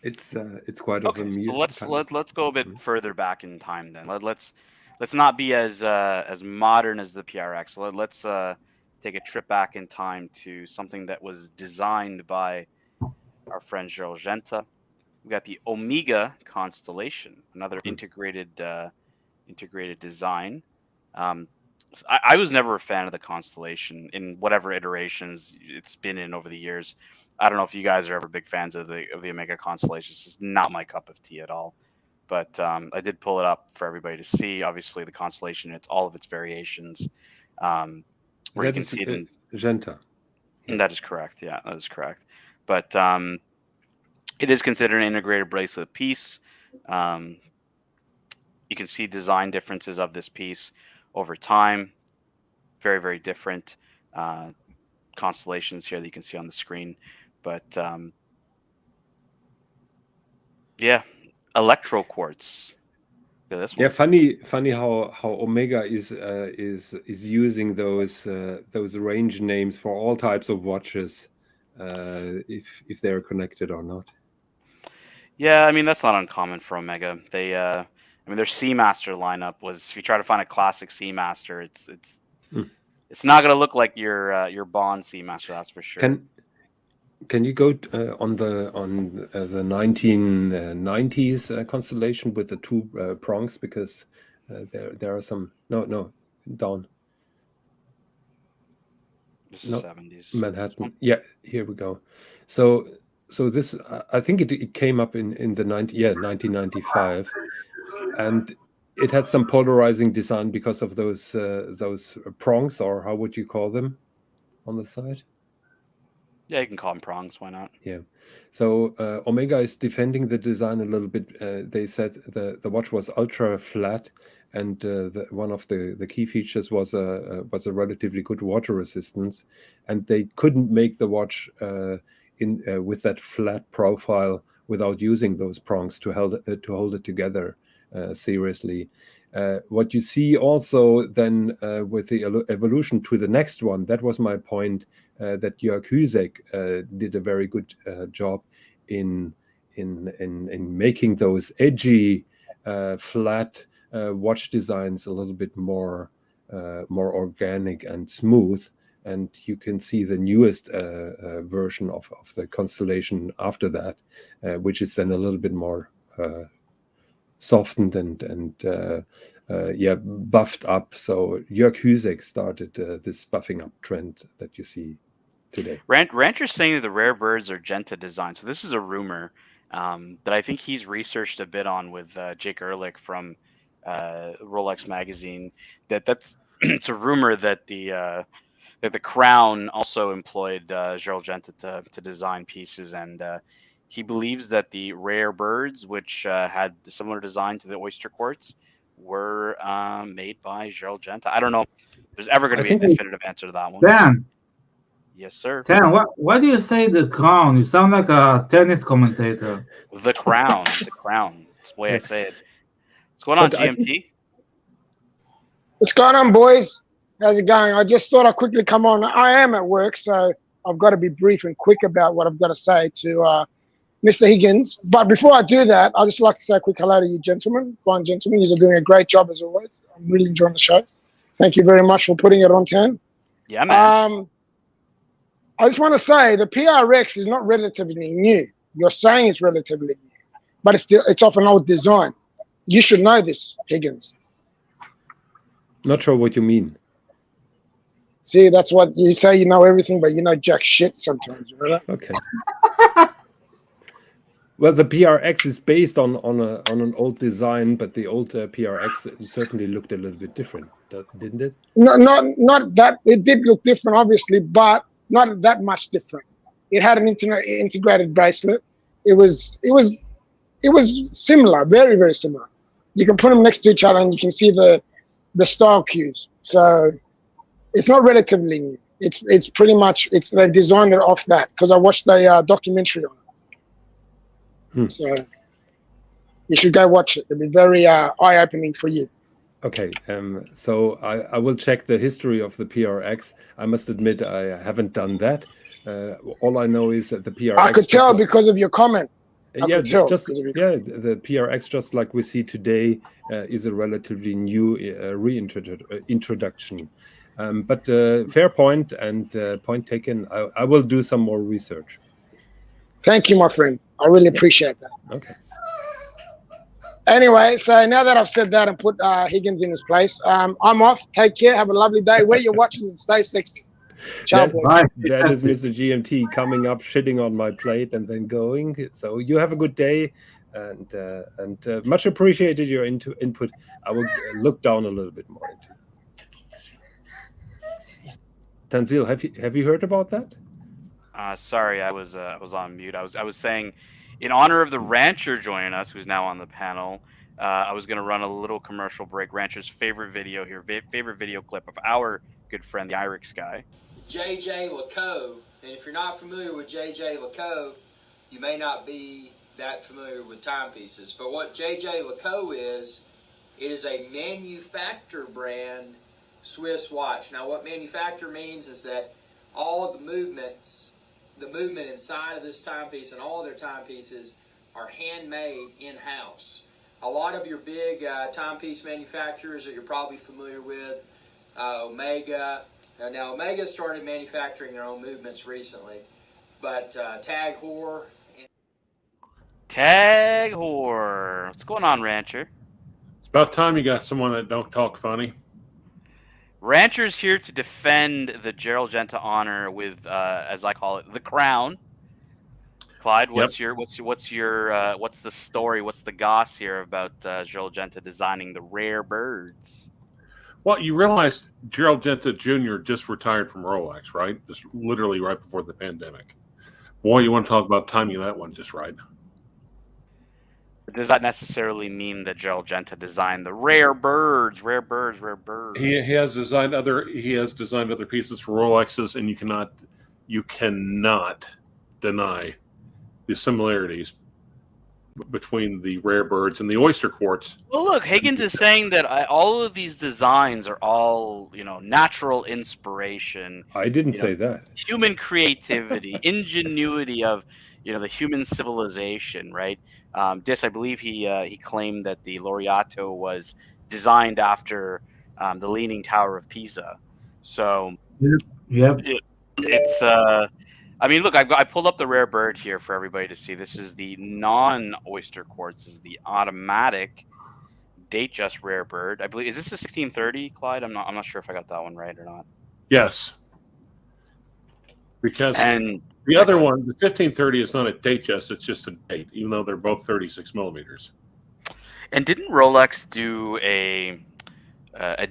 it's quite okay. So let's go a bit further back in time then. Let's not be as modern as the PRX. Let's take a trip back in time to something that was designed by our friend Gerald Genta. We got the Omega constellation, another integrated design. I was never a fan of the constellation in whatever iterations it's been in over the years. I don't know if you guys are ever big fans of the Omega constellation. It's just not my cup of tea at all. But I did pull it up for everybody to see. Obviously, the constellation, it's all of its variations. Where you can see it in Genta. And that is correct. Yeah, that is correct. But it is considered an integrated bracelet piece. You can see design differences of this piece over time. Very, very different constellations here that you can see on the screen. But yeah, electro quartz. This one. Yeah, funny how Omega is using those range names for all types of watches, if they're connected or not. Yeah, I mean that's not uncommon for Omega. They, I mean, their Seamaster lineup was, if you try to find a classic Seamaster, it's not going to look like your Bond Seamaster, that's for sure. Can you go on the 1990s constellation with the two prongs, because there are some no down. This is 70s. Manhattan. Yeah, here we go. So this I think it came up in the 1995, and it had some polarizing design because of those prongs, or how would you call them, on the side? Yeah, you can call them prongs. Why not? Yeah. So Omega is defending the design a little bit. They said the watch was ultra flat, and one of the key features was a relatively good water resistance, and they couldn't make the watch with that flat profile without using those prongs to hold it together. seriously. What you see also then with the evolution to the next one, that was my point, that Jörg Hüsek did a very good job in making those edgy, flat watch designs a little bit more organic and smooth. And you can see the newest version of the constellation after that, which is then a little bit more softened and buffed up. So Jörg Hüsek started this buffing up trend that you see today. Rancher's saying that the rare birds are Genta design. So this is a rumor that I think he's researched a bit on with Jake Ehrlich from Rolex magazine. That's it's a rumor that the Crown also employed Gerald Genta to design pieces, and he believes that the rare birds, which had a similar design to the oyster quartz, were made by Gerald Genta. I don't know if there's ever going to be a definitive answer to that one. Dan. Yes, sir. Dan, why do you say the Crown? You sound like a tennis commentator. The Crown. The Crown. That's the way I say it. What's going on, GMT? What's going on, boys? How's it going? I just thought I'd quickly come on. I am at work, so I've got to be brief and quick about what I've got to say to Mr. Higgins. But before I do that, I'd just like to say a quick hello to you gentlemen, fine gentlemen. You're doing a great job as always. I'm really enjoying the show. Thank you very much for putting it on, Ken. Yeah, man. I just want to say the PRX is not relatively new. You're saying it's relatively new, but it's off an old design. You should know this, Higgins. Not sure what you mean. See, that's what you say. You know everything, but you know jack shit sometimes. You know that? Okay. Well, the PRX is based on an old design, but the old PRX certainly looked a little bit different, didn't it? No, not that. It did look different, obviously, but not that much different. It had an integrated bracelet. It was similar, very, very similar. You can put them next to each other, and you can see the style cues. So it's not relatively new. It's pretty much they designed it off that because I watched the documentary on it. So you should go watch it. It'll be very eye-opening for you. Okay, so I will check the history of the PRX. I must admit I haven't done that. All I know is that the PRX. I could tell because of your comment. The PRX, just like we see today, is a relatively new reintroduction. But fair point and point taken. I will do some more research. Thank you, my friend. I really appreciate that. Okay. Anyway, so now that I've said that and put Higgins in his place, I'm off. Take care. Have a lovely day. Wear your watches and stay sexy. Ciao, boys. That is Mr. GMT coming up, shitting on my plate and then going. So you have a good day, and much appreciated your input. I will look down a little bit more into it. Tanzil, have you heard about that? Sorry, I was on mute. I was saying, in honor of the Rancher joining us, who's now on the panel, I was going to run a little commercial break. Rancher's favorite video here, favorite video clip of our good friend, the Irix guy. JJ Lecoq, and if you're not familiar with JJ Lecoq, you may not be that familiar with timepieces. But what JJ Lecoq is, it is a manufacturer brand Swiss watch. Now, what manufacturer means is that all of the movement inside of this timepiece and all of their timepieces are handmade in-house. A lot of your big timepiece manufacturers that you're probably familiar with, Omega. Now, Omega started manufacturing their own movements recently, but Tag Heuer. Tag Heuer. What's going on, Rancher? It's about time you got someone that don't talk funny. Rancher's here to defend the Gerald Genta honor with, as I call it, the crown. Clyde, what's the story? What's the goss here about Gerald Genta designing the rare birds? Well, you realize Gerald Genta Jr. just retired from Rolex, right? Just literally right before the pandemic. Boy, you want to talk about timing that one just right. Does that necessarily mean that Gerald Genta designed the rare birds? Rare birds. He has designed other pieces for Rolexes, and you cannot deny the similarities between the rare birds and the oyster quartz. Well, look, Higgins is saying that all of these designs are all, natural inspiration. I didn't say that. Human creativity, ingenuity of, the human civilization, right? Dis, I believe he claimed that the Laureato was designed after the Leaning Tower of Pisa. So, Yep. it's look, I pulled up the rare bird here for everybody to see. This is the non-oyster quartz. This is the automatic Datejust rare bird. I believe, is this a 1630, Clyde? I'm not sure if I got that one right or not. Yes, because and the other one, the 1530, is not a Datejust; it's just a date, even though they're both 36 millimeters. And didn't Rolex do a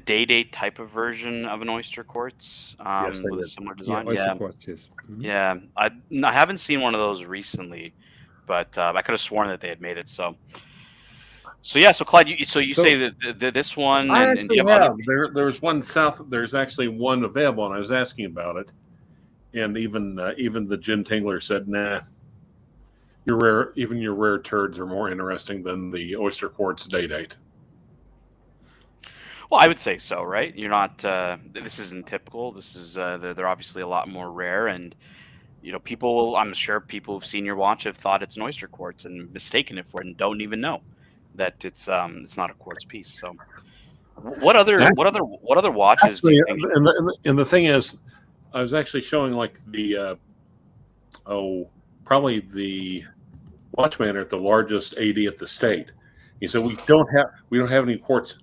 day-date type of version of an oyster quartz Yes, they with a did. similar design? Oyster quartz, yes. Yeah, I haven't seen one of those recently, but I could have sworn that they had made it. So Clyde, you say that this one. I and actually have. There's one south. There's actually one available, and I was asking about it, and even the gin tingler said, "Nah, your rare turds are more interesting than the oyster quartz day-date." Well, I would say so, right? You're not. This isn't typical. This is. They're obviously a lot more rare, and people. I'm sure people who've seen your watch have thought it's an oyster quartz and mistaken it for it, and don't even know that it's not a quartz piece. So, what other watches? Actually, do you think and the thing is, I was actually showing like the probably the watchman at the largest AD at the state. He said we don't have any quartz.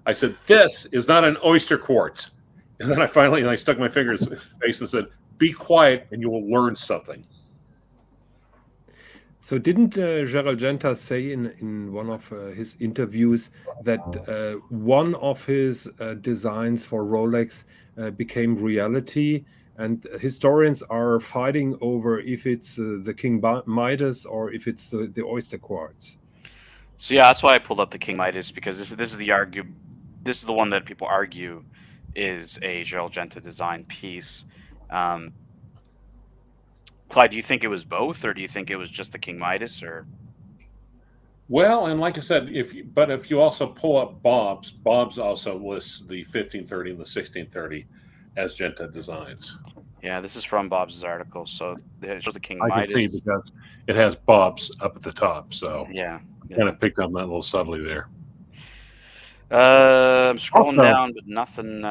I said, this is not an oyster quartz. And then I stuck my finger in his face and said, be quiet and you will learn something. So didn't Gerald Genta say in one of his interviews that one of his designs for Rolex became reality, and historians are fighting over if it's the King Midas or if it's the oyster quartz? So yeah, that's why I pulled up the King Midas, because this is the one that people argue is a Gerald Genta design piece. Clyde, do you think it was both, or do you think it was just the King Midas? Or well, and like I said, if you also pull up Bob's also lists the 1530 and the 1630 as Genta designs. Yeah, this is from Bob's article, so it shows the King Midas. I can see because it has Bob's up at the top, so yeah. Kind of picked up that little subtly there. I'm scrolling down, but nothing.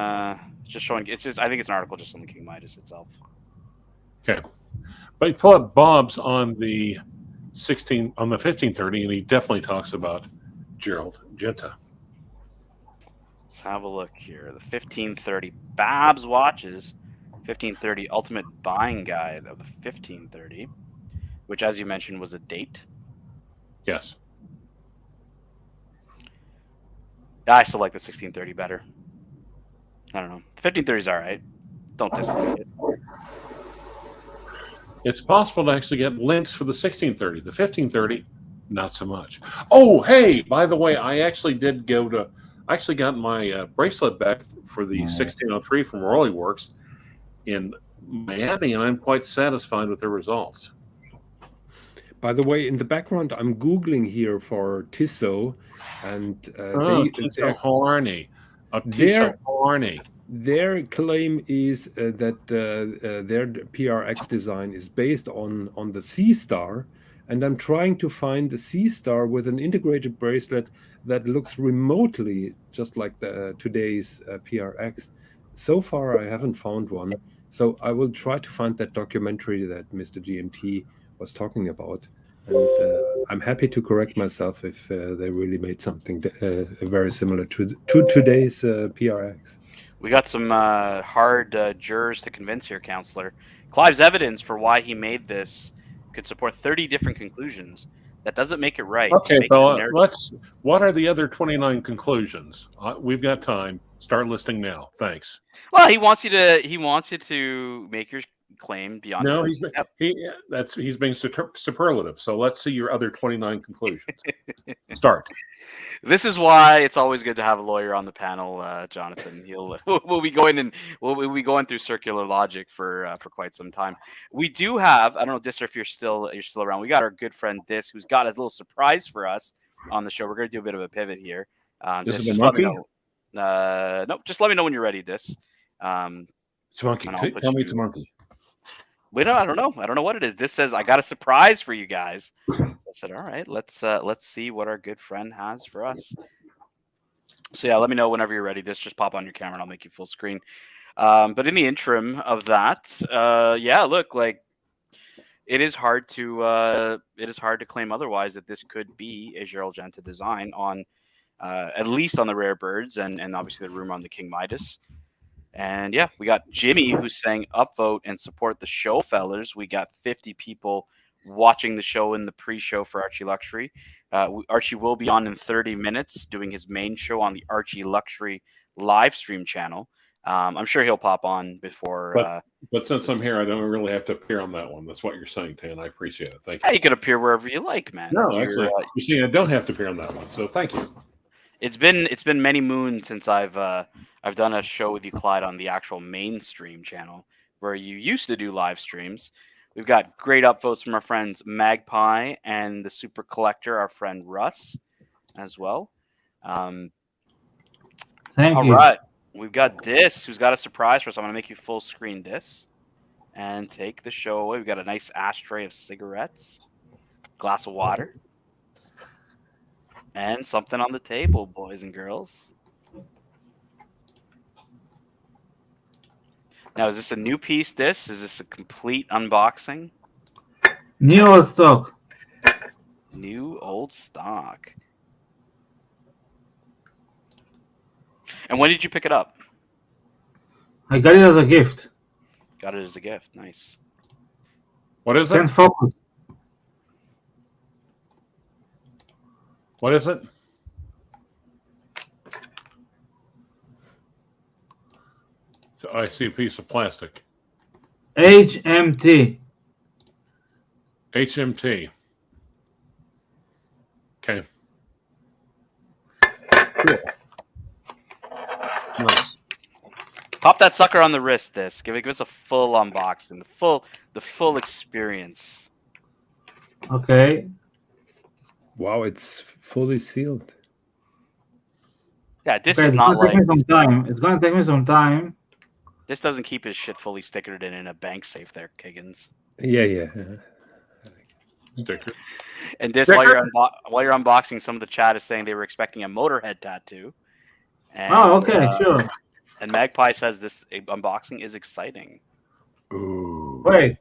Just showing. I think it's an article just on the King Midas itself. Okay, but you pull up Bob's on the 1530, and he definitely talks about Gerald Genta. Let's have a look here. The 1530 Babs watches, 1530 Ultimate Buying Guide of the 1530, which, as you mentioned, was a date. Yes. I still like the 1630 better. I don't know. The 1530 is all right. Don't dislike it. It's possible to actually get links for the 1630. The 1530, not so much. Oh, hey, by the way, I actually got my bracelet back for the 1603 from Rolly Works in Miami, and I'm quite satisfied with the results. By the way, in the background, I'm Googling here for Tissot, and Tissot Horny. Tissot Horny. Their claim is that their PRX design is based on the C Star, and I'm trying to find the C Star with an integrated bracelet that looks remotely just like today's PRX. So far, I haven't found one, so I will try to find that documentary that Mr. GMT was talking about, and I'm happy to correct myself if they really made something very similar to today's PRX. We got some hard jurors to convince here, Counselor. Clive's evidence for why he made this could support 30 different conclusions. That doesn't make it right. Okay, so what are the other 29 conclusions? We've got time. Start listing now. Thanks. Well, he wants you to make claim beyond. No, he's being superlative. So let's see your other 29 conclusions. Start. This is why it's always good to have a lawyer on the panel, Jonathan. We'll be going through circular logic for quite some time. We do have, I don't know, Dis, if you're still around. We got our good friend Dis, who's got a little surprise for us on the show. We're going to do a bit of a pivot here. This Dis, is just a let me monkey? know. No, just let me know when you're ready, Dis. It's a monkey. Tell me it's a monkey. I don't know. I don't know what it is. This says I got a surprise for you guys. So I said, all right, let's see what our good friend has for us. So yeah, let me know whenever you're ready. Just pop on your camera and I'll make you full screen. But in the interim of that, yeah, look, like it is hard to claim otherwise that this could be a Gerald Genta design on at least on the rare birds and obviously the rumor on the King Midas. And yeah, we got Jimmy who's saying upvote and support the show, fellas. We got 50 people watching the show in the pre-show for ArchieLuxury. Archie will be on in 30 minutes doing his main show on the ArchieLuxury live stream channel. I'm sure he'll pop on before. But since I'm here, I don't really have to appear on that one. That's what you're saying, Tan. I appreciate it. Thank you. Yeah, you can appear wherever you like, man. No, actually, you see, I don't have to appear on that one. So thank you. It's been many moons since I've done a show with you, Clyde, on the actual mainstream channel where you used to do live streams. We've got great upvotes from our friends Magpie and the Super Collector, our friend Russ, as well. Thank you. All right, we've got Dis, who's got a surprise for us. I'm gonna make you full screen Dis, and take the show away. We've got a nice ashtray of cigarettes, glass of water. And something on the table, boys and girls. Now, is this a new piece, Dis? Is this a complete unboxing? New old stock. New old stock. And when did you pick it up? I got it as a gift. Got it as a gift. Nice. What is it? Can't focus. What is it? So I see a piece of plastic. HMT. HMT. Okay. Cool. Nice. Pop that sucker on the wrist, Dis. Give us a full unboxing, the full experience. Okay. Wow, it's fully sealed. Yeah, this is not like. It's going to take me some time. This doesn't keep his shit fully stickered in a bank safe there, Kiggins. Yeah. Sticker. And this, while you're unboxing, some of the chat is saying they were expecting a Motorhead tattoo. And, okay, sure. And Magpie says this unboxing is exciting. Ooh. Wait.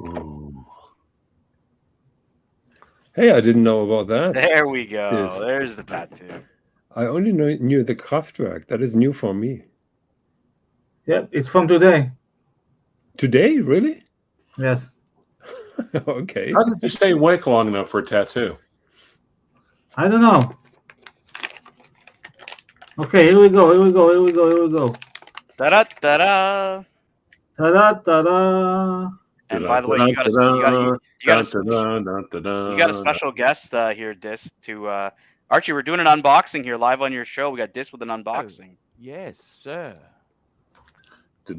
Ooh. Hey, I didn't know about that. There we go. Yes. There's the tattoo. I only knew the Kraftwerk. That is new for me. Yep, it's from today. Today? Really? Yes. Okay. How did you stay awake long enough for a tattoo? I don't know. Okay, here we go. Da-da, da-da. Ta-da, ta-da. And by the way, you got a special guest here, Dis, to Archie. We're doing an unboxing here live on your show. We got Dis with an unboxing. Oh, yes, sir. Would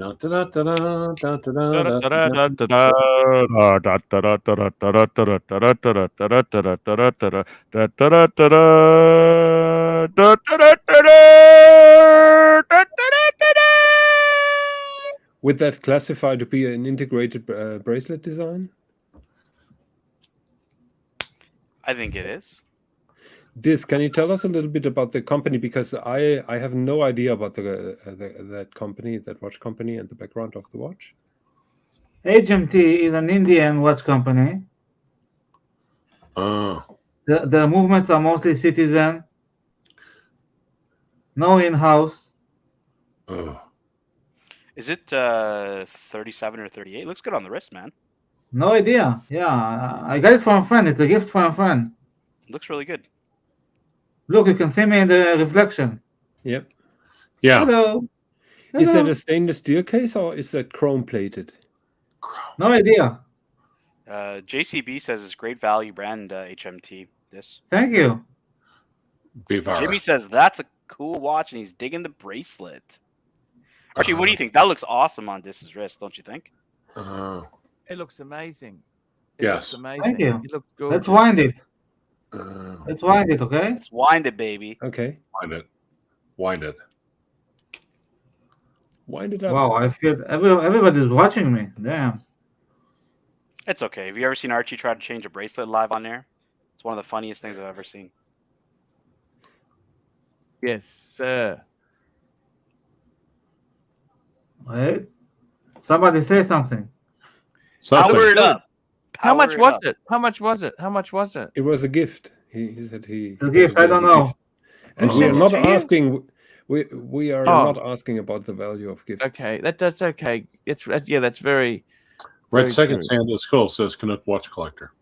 that classify to be an integrated bracelet design? I think it is. Dis, can you tell us a little bit about the company? Because I have no idea about that company, that watch company, and the background of the watch. HMT is an Indian watch company. Oh. The movements are mostly citizen. No in-house. Oh. Is it 37 or 38? Looks good on the wrist, man. No idea. Yeah, I got it from a friend. It's a gift from a friend. Looks really good. Look, you can see me in the reflection. Yep. Yeah. Hello. Is that a stainless steel case or is that chrome plated? No idea. JCB says it's great value brand, HMT. This. Thank you. Jimmy says that's a cool watch and he's digging the bracelet. Archie, what do you think? That looks awesome on Dis's wrist, don't you think? It looks amazing. Yes. Looks amazing. Thank you. It looks good. Let's wind it. Let's wind it, okay? Let's wind it, baby. Okay. Wind it. Wind it. Wind it up. Wow, I feel everybody's watching me. Damn. It's okay. Have you ever seen Archie try to change a bracelet live on air? It's one of the funniest things I've ever seen. Yes, sir. Wait. Somebody say something. Power it up. How much was it? How much was it? How much was it? It was a gift. He said he. The gift. I don't know. And we are not asking. We are not asking about the value of gifts. Okay, that's okay. It's yeah, that's very. Red very second true. sand is cool. Says Canuck Watch Collector.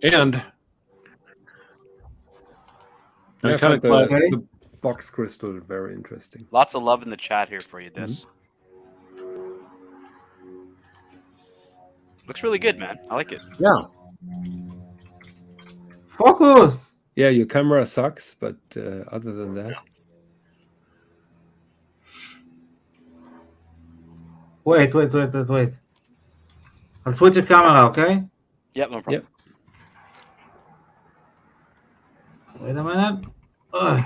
And I found the box crystal very interesting. Lots of love in the chat here for you, Dis. Looks really good, man. I like it. Yeah. Focus. Yeah, your camera sucks, but other than that. Wait. I'll switch the camera, okay? Yep, no problem. Yep. Wait a minute. I'll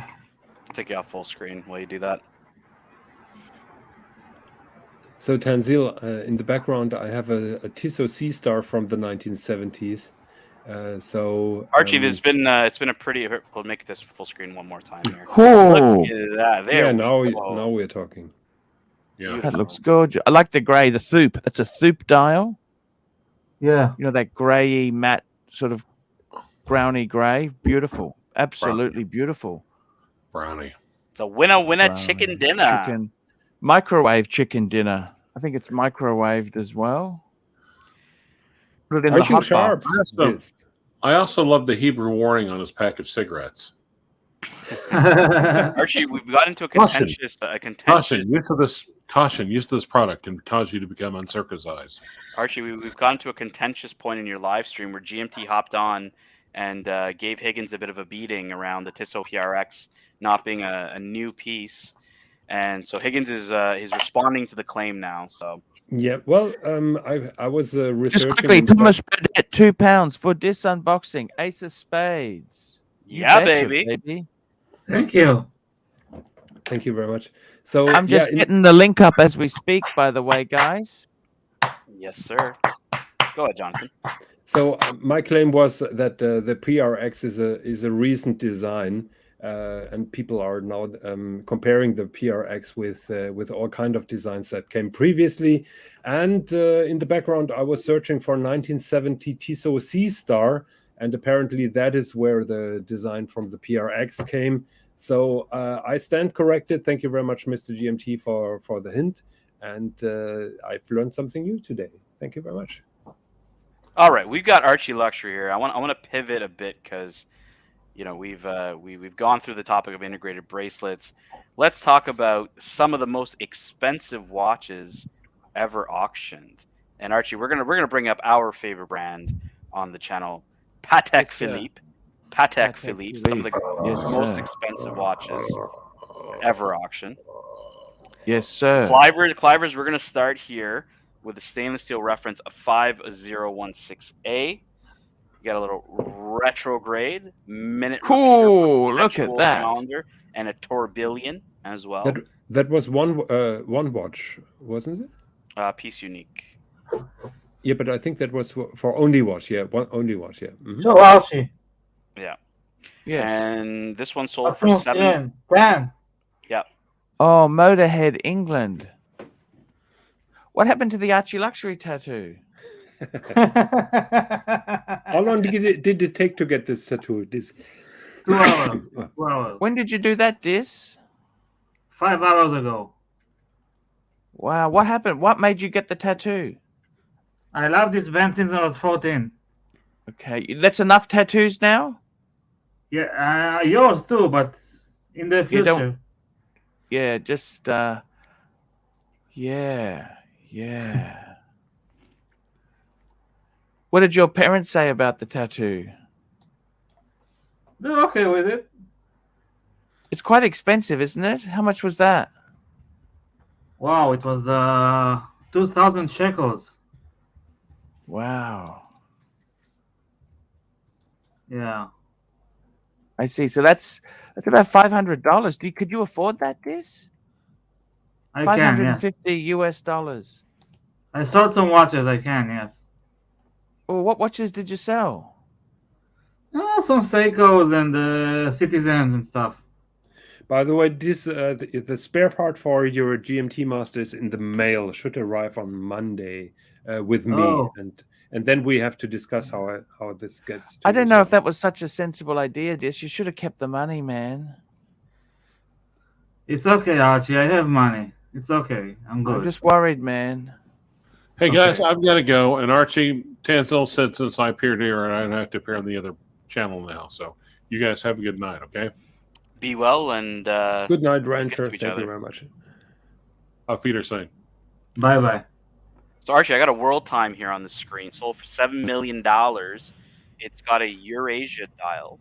take you off full screen while you do that. So Tanzil, in the background, I have a Tissot Sea Star from the 1970s. Archie, there's been it's been a pretty. We'll make this full screen one more time here. Oh. Look at that! There. Yeah, now we're talking. Yeah, that looks gorgeous. I like the grey, the Thoop. That's a Thoop dial. Yeah. You know that grey matte sort of browny grey. Beautiful. Absolutely beautiful. Brownie. It's a winner chicken dinner. Microwave chicken dinner. I think it's microwaved as well. Put it in the hot bar. I also love the Hebrew warning on his pack of cigarettes. Archie, we've got into a contentious. Caution. Use this product can cause you to become uncircumcised. Archie, we've gotten to a contentious point in your live stream where GMT hopped on and gave Higgins a bit of a beating around the Tissot PRX not being a new piece, and so Higgins is responding to the claim now. So yeah, well, I was researching. Just quickly, Thomas Burdett, £2 for this unboxing. Ace of Spades. Yeah, baby. Thank you. Thank you very much. So I'm just getting the link up as we speak, by the way, guys. Yes, sir. Go ahead, Jonathan. So my claim was that the PRX is a recent design, and people are now comparing the PRX with all kind of designs that came previously. And in the background, I was searching for 1970 Tissot Sea Star, and apparently that is where the design from the PRX came. So I stand corrected. Thank you very much, Mr. GMT, for the hint. And I've learned something new today. Thank you very much. All right, we've got ArchieLuxury here. I want to pivot a bit because, you know, we've gone through the topic of integrated bracelets. Let's talk about some of the most expensive watches ever auctioned. And Archie, we're gonna bring up our favorite brand on the channel, Patek Philippe. Patek Philippe, some of the most expensive watches ever auctioned. Yes, sir. Clivers, we're going to start here with a stainless steel reference of 5016A. You got a little retrograde minute. Cool, look at that. Calendar and a tourbillon as well. That was one watch, wasn't it? Piece unique. Yeah, but I think that was for only watch. Yeah, one only watch. Yeah. Mm-hmm. So Archie. Yeah. Yes. And this one sold for $7. Yeah. Oh, Motorhead, England. What happened to the ArchieLuxury tattoo? How long did it take to get this tattoo? 2 hours. 2 hours. When did you do that, Dis? 5 hours ago. Wow, what happened? What made you get the tattoo? I love this band since I was 14. Okay, that's enough tattoos now? Yeah, yours too, but in the future. Yeah, just yeah. What did your parents say about the tattoo? They're okay with it. It's quite expensive, isn't it? How much was that? Wow, it was 2,000 shekels. Wow. Yeah. I see. So that's about $500. Could you afford that? This I can, yes. $550. I sold some watches, I can, yes. Well, what watches did you sell? Some Seikos and Citizens and stuff. By the way, this the spare part for your GMT Master is in the mail. Should arrive on Monday with me, Oh. and then we have to discuss how this gets. I don't know if that was such a sensible idea, Dis. You should have kept the money, man. It's okay, Archie. I have money. It's okay. I'm good. I'm just worried, man. Hey guys, I've got to go. And Archie Tanzel said since I appeared here, and I don't have to appear on the other channel now. So you guys have a good night, okay? Be well and good night, Rancher. Thank you very much. Auf Wiedersehen. Bye bye. So Archie, I got a world time here on the screen. Sold for $7 million. It's got a Eurasia dial,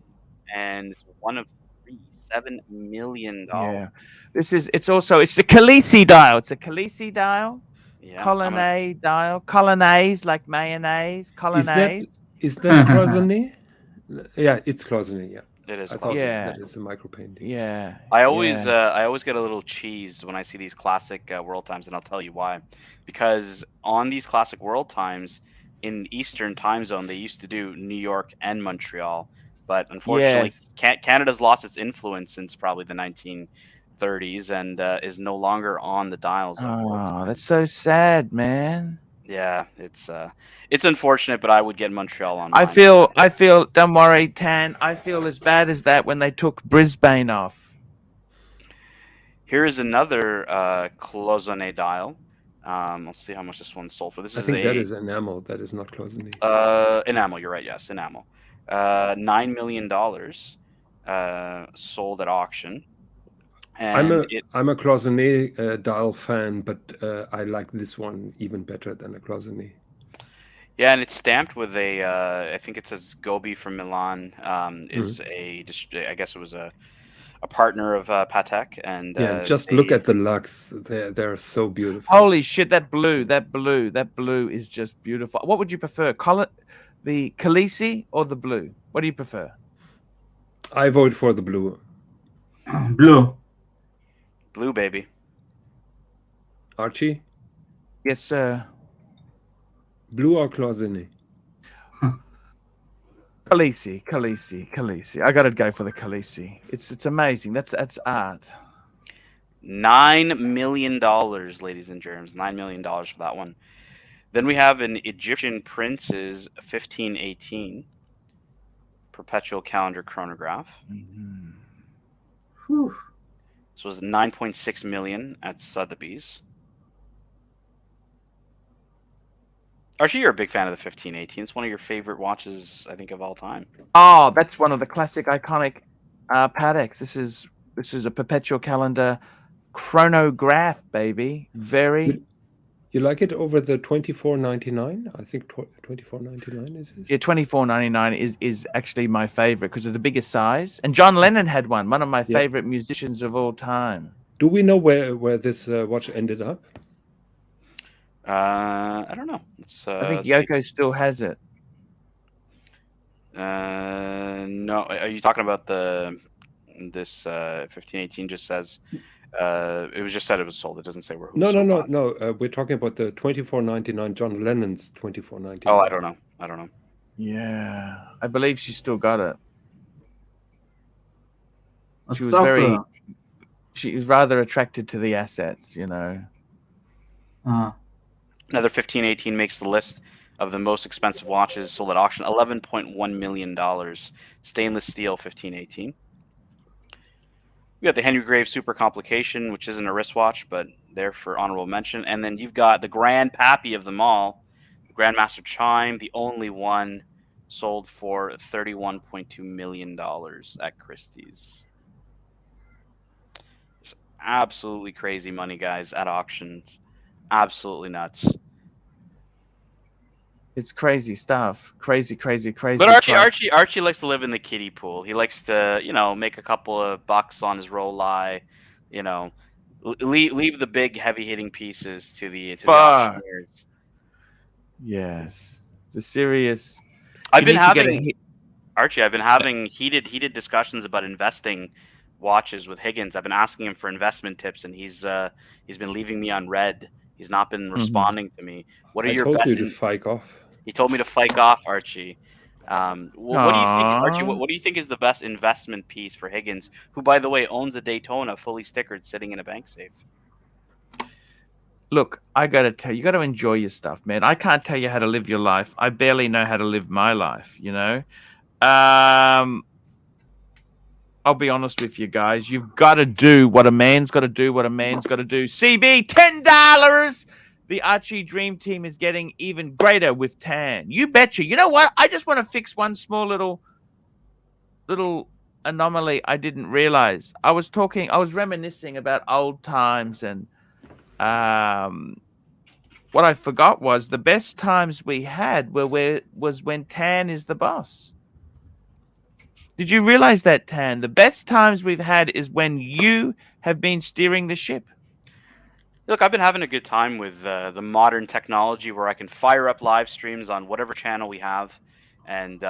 and it's one of three. $7 million. Yeah, it's the Khaleesi dial. It's a Khaleesi dial. Yeah, Colonnade dial. Colonnades like mayonnaise. Colonnades. Is that cloisonné? Yeah, it's cloisonné. Yeah. It is. I thought Yeah. that is a micro painting. Yeah. I always get a little cheese when I see these classic world times, and I'll tell you why. Because on these classic world times in Eastern time zone, they used to do New York and Montreal, but unfortunately, Canada's lost its influence since probably the 1930s and is no longer on the dials. Oh, that's so sad, man. Yeah, it's unfortunate, but I would get Montreal on. I feel. Don't worry, Tan. I feel as bad as that when they took Brisbane off. Here is another cloisonné dial. Let's see how much this one sold for. This I think that is enamel. That is not cloisonné. Enamel. You're right. Yes, enamel. $9 million sold at auction. And I'm a cloisonné dial fan, but I like this one even better than a cloisonné. Yeah, and it's stamped with a. I think it says Gobi from Milan. Is I guess it was a partner of Patek, and just look at the lux. They're so beautiful. Holy shit! That blue is just beautiful. What would you prefer, the Khaleesi or the blue? What do you prefer? I vote for the blue. Blue, baby. Archie? Yes, sir. Blue or cloisonné? Khaleesi. I gotta go for the Khaleesi. It's amazing. That's art. $9 million, ladies and germs. $9 million for that one. Then we have an Egyptian Prince's 1518 perpetual calendar chronograph. Whew. This was 9.6 million at Sotheby's. Archie, you're a big fan of the 1518. It's one of your favorite watches, I think, of all time. Oh, that's one of the classic, iconic Pateks. This is a perpetual calendar chronograph, baby. You like it over the 24.99? I think 24.99 is this. Yeah, 24.99 is actually my favorite because of the biggest size. And John Lennon had one of my favorite musicians of all time. Do we know where this watch ended up? I don't know. I think Yoko still has it. No, are you talking about this 1518? Just says it was just said it was sold. It doesn't say where. No. We're talking about the 24.99. John Lennon's 24.99. Oh, I don't know. Yeah, I believe she still got it. She was rather attracted to the assets, you know. Another 1518 makes the list of the most expensive watches sold at auction. $11.1 million. Stainless steel 1518. We got the Henry Graves Super Complication, which isn't a wristwatch, but there for honorable mention. And then you've got the Grand Pappy of them all, Grandmaster Chime, the only one, sold for $31.2 million at Christie's. Absolutely crazy money, guys, at auctions. Absolutely nuts. It's crazy stuff. Crazy But price. Archie likes to live in the kiddie pool. He likes to, make a couple of bucks on his Rolei, leave the big heavy hitting pieces to the Fuck. auctioneers. Yes. The serious. I've You been need to get a having hit. Archie, I've been having heated discussions about investing watches with Higgins. I've been asking him for investment tips, and he's been leaving me on red. He's not been responding to me. What are I your told best? you to fike off. He told me to fike off, Archie. What do you think, Archie? What do you think is the best investment piece for Higgins, who, by the way, owns a Daytona fully stickered sitting in a bank safe? Look, I gotta tell you, you gotta enjoy your stuff, man. I can't tell you how to live your life. I barely know how to live my life, you know. I'll be honest with you guys. You've got to do what a man's got to do. What a man's got to do. CB, $10. The Archie Dream Team is getting even greater with tan. You betcha. You know what? I just want to fix one small little anomaly I didn't realize. I was reminiscing about old times, and what I forgot was the best times we had was when Tan is the boss. Did you realize that, Tan? The best times we've had is when you have been steering the ship. Look, I've been having a good time with the modern technology where I can fire up live streams on whatever channel we have. And,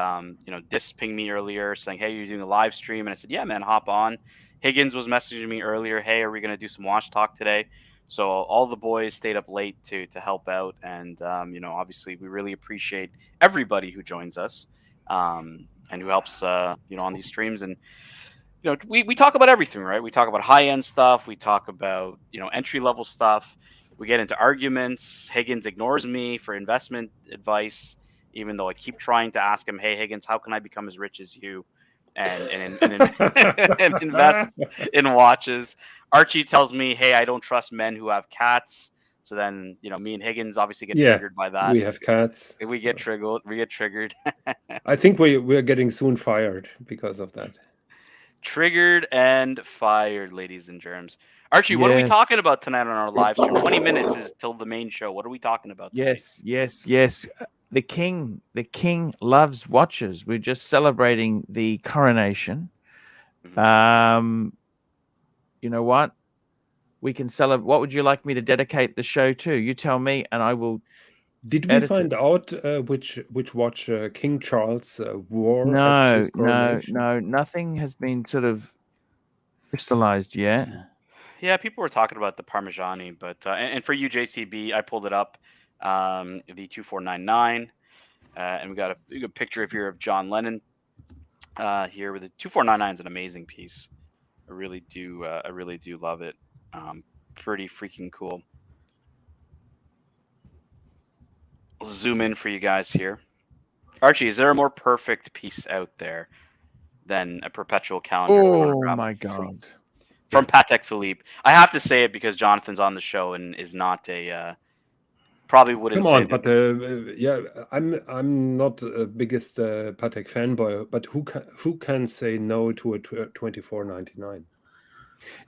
Dis pinged me earlier saying, hey, you're doing a live stream. And I said, yeah, man, hop on. Higgins was messaging me earlier, hey, are we going to do some watch talk today? So all the boys stayed up late to help out. And, obviously we really appreciate everybody who joins us and who helps, on these streams. And, we talk about everything, right? We talk about high-end stuff. We talk about, entry-level stuff. We get into arguments. Higgins ignores me for investment advice, even though I keep trying to ask him, hey, Higgins, how can I become as rich as you and invest in watches? Archie tells me, hey, I don't trust men who have cats. So then, me and Higgins obviously get triggered by that. We have cats. We get triggered. We get triggered. I think we're getting soon fired because of that. Triggered and fired, ladies and germs. Archie, what are we talking about tonight on our live stream? 20 minutes is till the main show. What are we talking about tonight? Yes. The king loves watches. We're just celebrating the coronation. You know what? We can celebrate. What would you like me to dedicate the show to? You tell me, and I will. Did we find out which watch King Charles wore at his coronation? No. Nothing has been sort of crystallized yet. Yeah, people were talking about the Parmigiani, but and for you, JCB, I pulled it up, the 2499, and we got a picture here of John Lennon here with the 2499 is an amazing piece. I really do love it. Pretty freaking cool. I'll zoom in for you guys here. Archie, is there a more perfect piece out there than a perpetual calendar? Oh my God. From Patek Philippe. I have to say it because Jonathan's on the show and is not a probably wouldn't Come on, say but I'm not the biggest Patek fanboy, but who can say no to a 2499?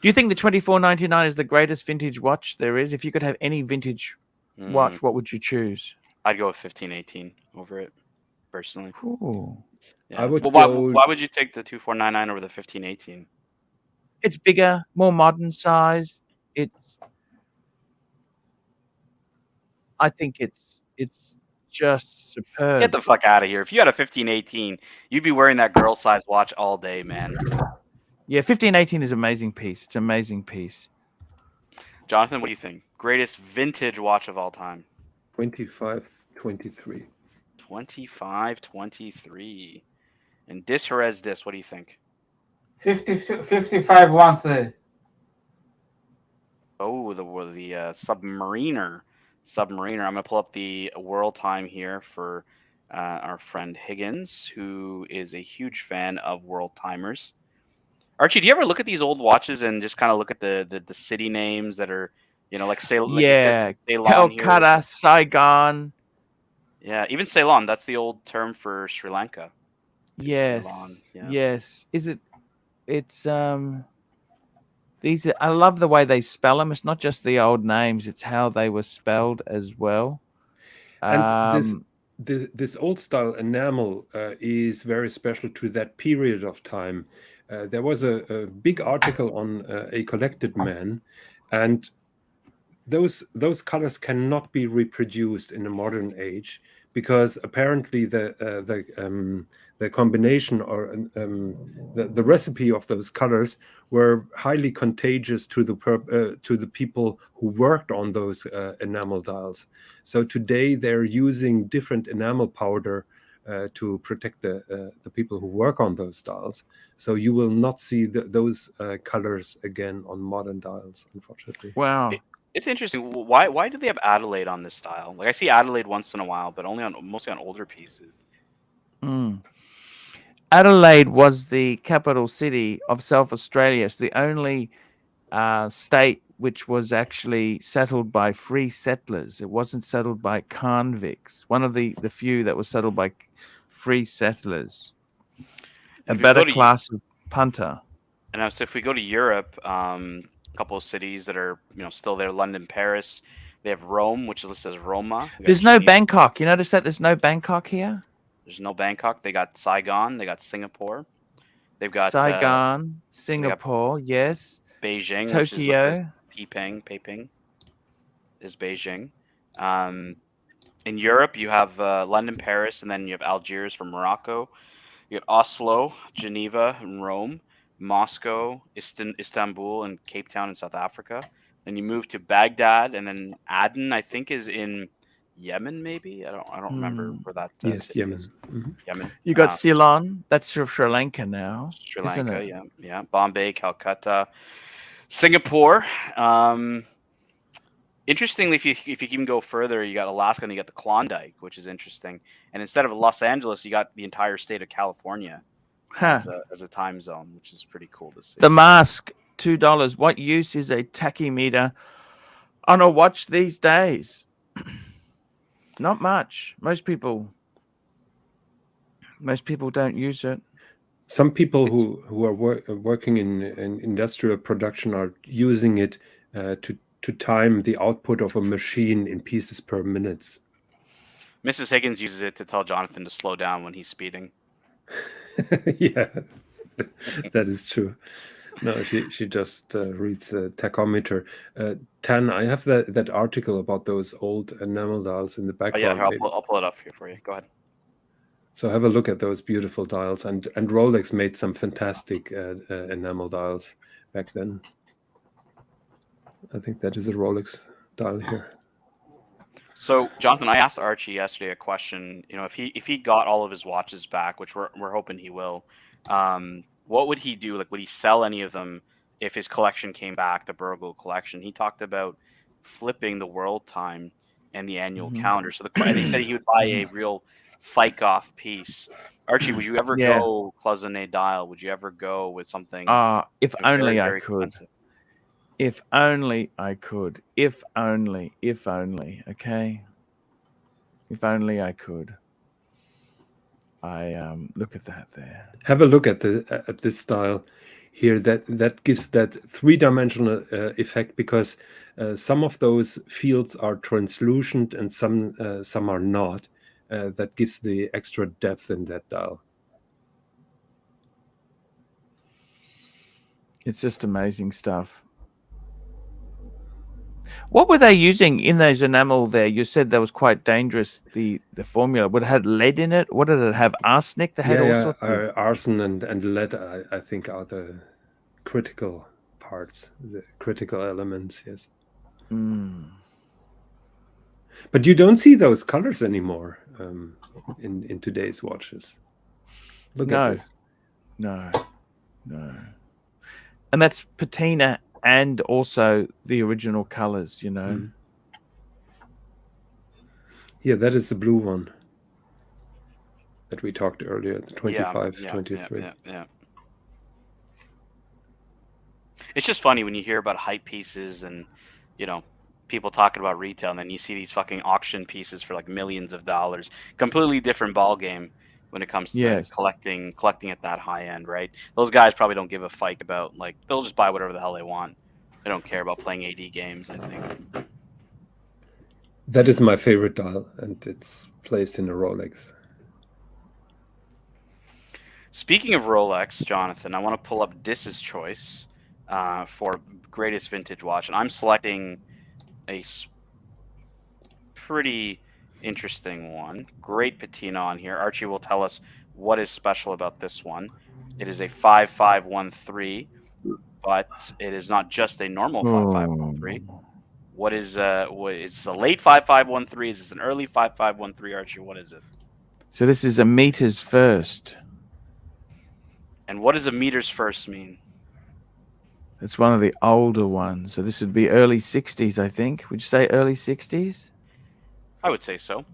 Do you think the 2499 is the greatest vintage watch there is? If you could have any vintage watch, what would you choose? I'd go with 1518 over it, personally. Ooh. Yeah. Why would you take the 2499 over the 1518? It's bigger, more modern size. I think it's just superb. Get the fuck out of here. If you had a 1518, you'd be wearing that girl size watch all day, man. Yeah, 1518 is an amazing piece. It's an amazing piece. Jonathan, what do you think? Greatest vintage watch of all time? 2523. 2523. And Jerez Dis, what do you think? 5513. Oh, the Submariner. Submariner. I'm going to pull up the world time here for our friend Higgins, who is a huge fan of world timers. Archie, do you ever look at these old watches and just kind of look at the city names that are, like Ceylon? Calcutta, Saigon. Yeah, even Ceylon. That's the old term for Sri Lanka. Yes. Ceylon, yeah. Yes. Is it? It's These are, I love the way they spell them. It's not just the old names; it's how they were spelled as well. And this old style enamel is very special to that period of time. There was a big article on a collected man, and those colors cannot be reproduced in a modern age because apparently the combination or the recipe of those colors were highly contagious to the people who worked on those enamel dials. So today they're using different enamel powder to protect the people who work on those dials. So you will not see those colors again on modern dials, unfortunately. Wow. It's interesting. Why do they have Adelaide on this style? Like I see Adelaide once in a while, but mostly on older pieces. Adelaide was the capital city of South Australia. It's the only state which was actually settled by free settlers. It wasn't settled by convicts. One of the few that was settled by free settlers. A better class of punter. And so if we go to Europe, a couple of cities that are still there: London, Paris. They have Rome, which is listed as Roma. There's no Bangkok. You notice that there's no Bangkok here? There's no Bangkok. They got Saigon. They got Singapore. They've got Saigon, Singapore, yes. Beijing, Tokyo. which is listed as Peiping is Beijing. In Europe, you have London, Paris, and then you have Algiers from Morocco. You have Oslo, Geneva, and Rome. Moscow, Istanbul, and Cape Town in South Africa. Then you move to Baghdad, and then Aden, I think, is in Yemen. Maybe I don't remember where that. Yes, Yemen. Is. Yemen. You got Ceylon. That's Sri Lanka now. Sri Lanka, yeah. Bombay, Calcutta, Singapore. Interestingly, if you even go further, you got Alaska and you got the Klondike, which is interesting. And instead of Los Angeles, you got the entire state of California. As a time zone, which is pretty cool to see. The mask, $2. What use is a tachymeter on a watch these days? Not much. Most people don't use it. Some people who are working in industrial production are using it to time the output of a machine in pieces per minute. Mrs. Higgins uses it to tell Jonathan to slow down when he's speeding. Yeah, that is true. No, she just reads the tachometer. Tan, I have that article about those old enamel dials in the background. Oh yeah, I'll pull it up here for you. Go ahead. So have a look at those beautiful dials, and Rolex made some fantastic enamel dials back then. I think that is a Rolex dial here. So, Jonathan, I asked Archie yesterday a question. If he got all of his watches back, which we're hoping he will, what would he do? Like, would he sell any of them if his collection came back, the Burgle collection? He talked about flipping the world time and the annual calendar. So he said he would buy a real Fike-off piece. Archie, would you ever go cloisonné dial? Would you ever go with something? If only very, I very could. expensive? If only I could. If only. Okay. If only I could. I look at that there. Have a look at this style here. That gives that three-dimensional effect because some of those fields are translucent and some are not. That gives the extra depth in that dial. It's just amazing stuff. What were they using in those enamel there? You said that was quite dangerous, the formula. Would it have lead in it? What did it have? Arsenic? They had all sorts of... Arsen and lead, I think, are the critical parts, the critical elements, yes. But you don't see those colors anymore in today's watches. Look at this. No. And that's patina and also the original colors, Yeah, that is the blue one that we talked earlier, the 25, 23. Yeah. It's just funny when you hear about hype pieces and, people talking about retail, and then you see these fucking auction pieces for like millions of dollars. Completely different ball game when it comes to Yes. collecting at that high end, right? Those guys probably don't give a fike about, like, they'll just buy whatever the hell they want. They don't care about playing AD games, I think. That is my favorite dial, and it's placed in a Rolex. Speaking of Rolex, Jonathan, I want to pull up Dis's choice for greatest vintage watch, and I'm selecting a pretty interesting one. Great patina on here. Archie will tell us what is special about this one. It is a 5513, but it is not just a normal 5513. What is it's a late 5513? Is this an early 5513, Archie? What is it? So this is a meters first. And what does a meters first mean? It's one of the older ones. So this would be early 60s, I think. Would you say early 60s? I would say so.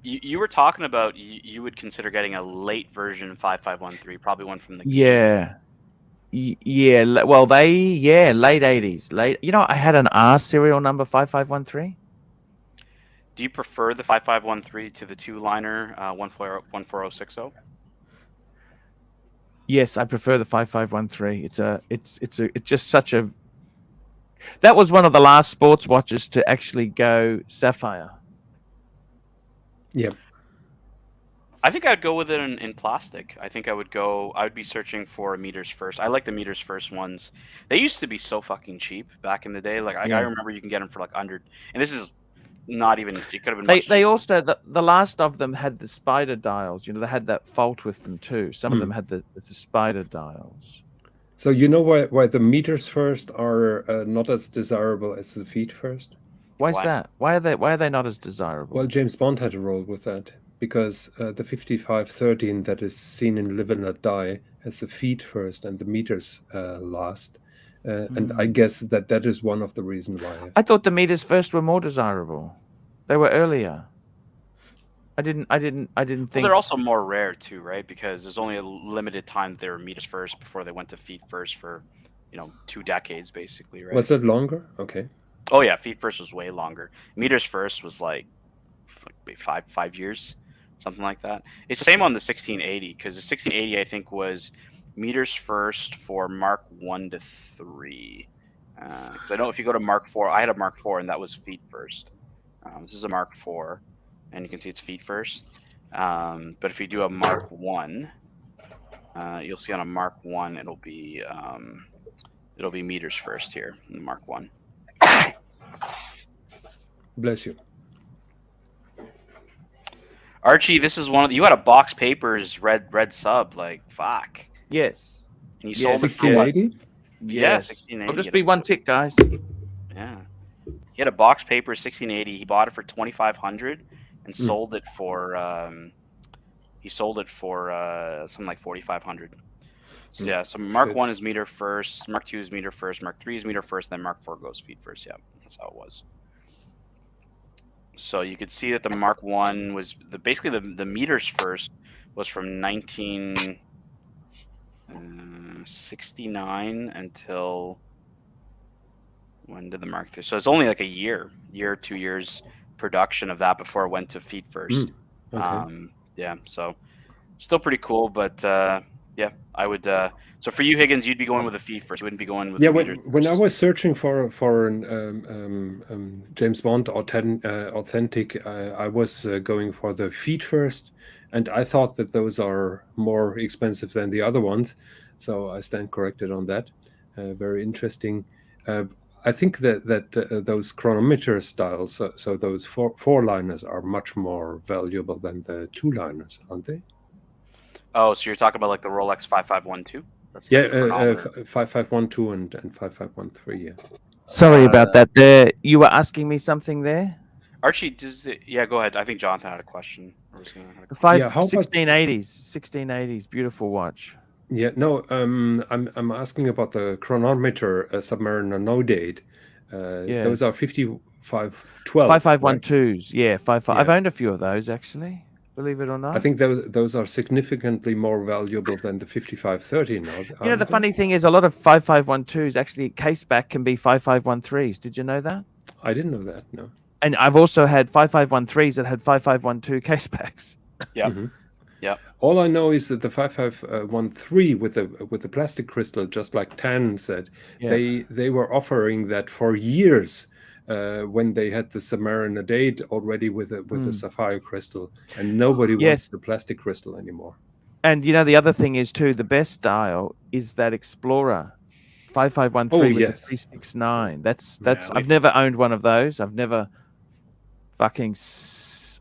You were talking about you would consider getting a late version of 5513, probably one from the Yeah. Yeah. Well, late 80s. I had an R serial number 5513. Do you prefer the 5513 to the two-liner 14060? Yes, I prefer the 5513. It's just such a. That was one of the last sports watches to actually go sapphire. Yep. I think I'd go with it in plastic. I think I would be searching for a meters first. I like the meters first ones. They used to be so fucking cheap back in the day. Like I remember you can get them for like under, and this is not even. It could have been. They also the last of them had the spider dials. They had that fault with them too. Some of them had the spider dials. So you know why the meters first are not as desirable as the feet first? Why is that? Why are they not as desirable? Well, James Bond had a role with that because the 5513 that is seen in Live and Let Die has the feet first and the meters last. And I guess that is one of the reasons why. I thought the meters first were more desirable. They were earlier. I didn't think. Well, they're also more rare too, right? Because there's only a limited time they were meters first before they went to feet first for, 2 decades basically, right? Was that longer? Okay. Oh yeah, feet first was way longer. Meters first was like 5 years, something like that. It's the same on the 1680 because the 1680 I think was meters first for Mark 1 to 3. Because I know if you go to Mark 4, I had a Mark 4 and that was feet first. This is a Mark 4, and you can see it's feet first. But if you do a Mark 1, you'll see on a Mark 1 it'll be meters first here in the Mark 1. Bless you. Archie, this is one of you had a box papers red sub, like fuck. Yes. And you sold it for 1680? Yeah, 1680. I'll just be one tick, guys. Yeah. He had a box paper 1680. He bought it for 2,500 and sold it for something like 4,500. So yeah, so Mark 1 is meter first, Mark 2 is meter first, Mark 3 is meter first, then Mark 4 goes feet first. Yeah, that's how it was. So you could see that the Mark 1 was basically the meters first was from 1969 until when did the Mark 3? So it's only like a year, 2 years production of that before it went to feet first. Okay. Yeah, so still pretty cool, but yeah, I would. So for you, Higgins, you'd be going with the feet first. You wouldn't be going with the meters when I first. was searching for an James Bond authentic, I was going for the feet first, and I thought that those are more expensive than the other ones, so I stand corrected on that. Very interesting. I think that those chronometer styles, so those four-liners are much more valuable than the two-liners, aren't they? Oh, so you're talking about like the Rolex 5512? That's the Yeah, chronometer. 5512 and 5513. Yeah. Sorry about that. There, you were asking me something there. Archie, yeah, go ahead. I think Jonathan had a question. The 1680s, beautiful watch. Yeah, no, I'm asking about the chronometer Submariner no date. Those are 5512. 5512s, yeah, 55. Yeah. I've owned a few of those actually. Believe it or not. I think those are significantly more valuable than the 5513. The funny thing is, a lot of 5512s actually case back can be 5513s. Did you know that? I didn't know that. No. And I've also had 5513s that had 5512 case backs. Yeah. Mm-hmm. Yeah. All I know is that the 5513 with the plastic crystal, just like Tan said, Yeah. they were offering that for years when they had the Submariner date already with a sapphire crystal, and nobody wants the plastic crystal anymore. And you know the other thing is too, the best dial is that Explorer 5513 with the 369. That's I've never owned one of those. I've never fucking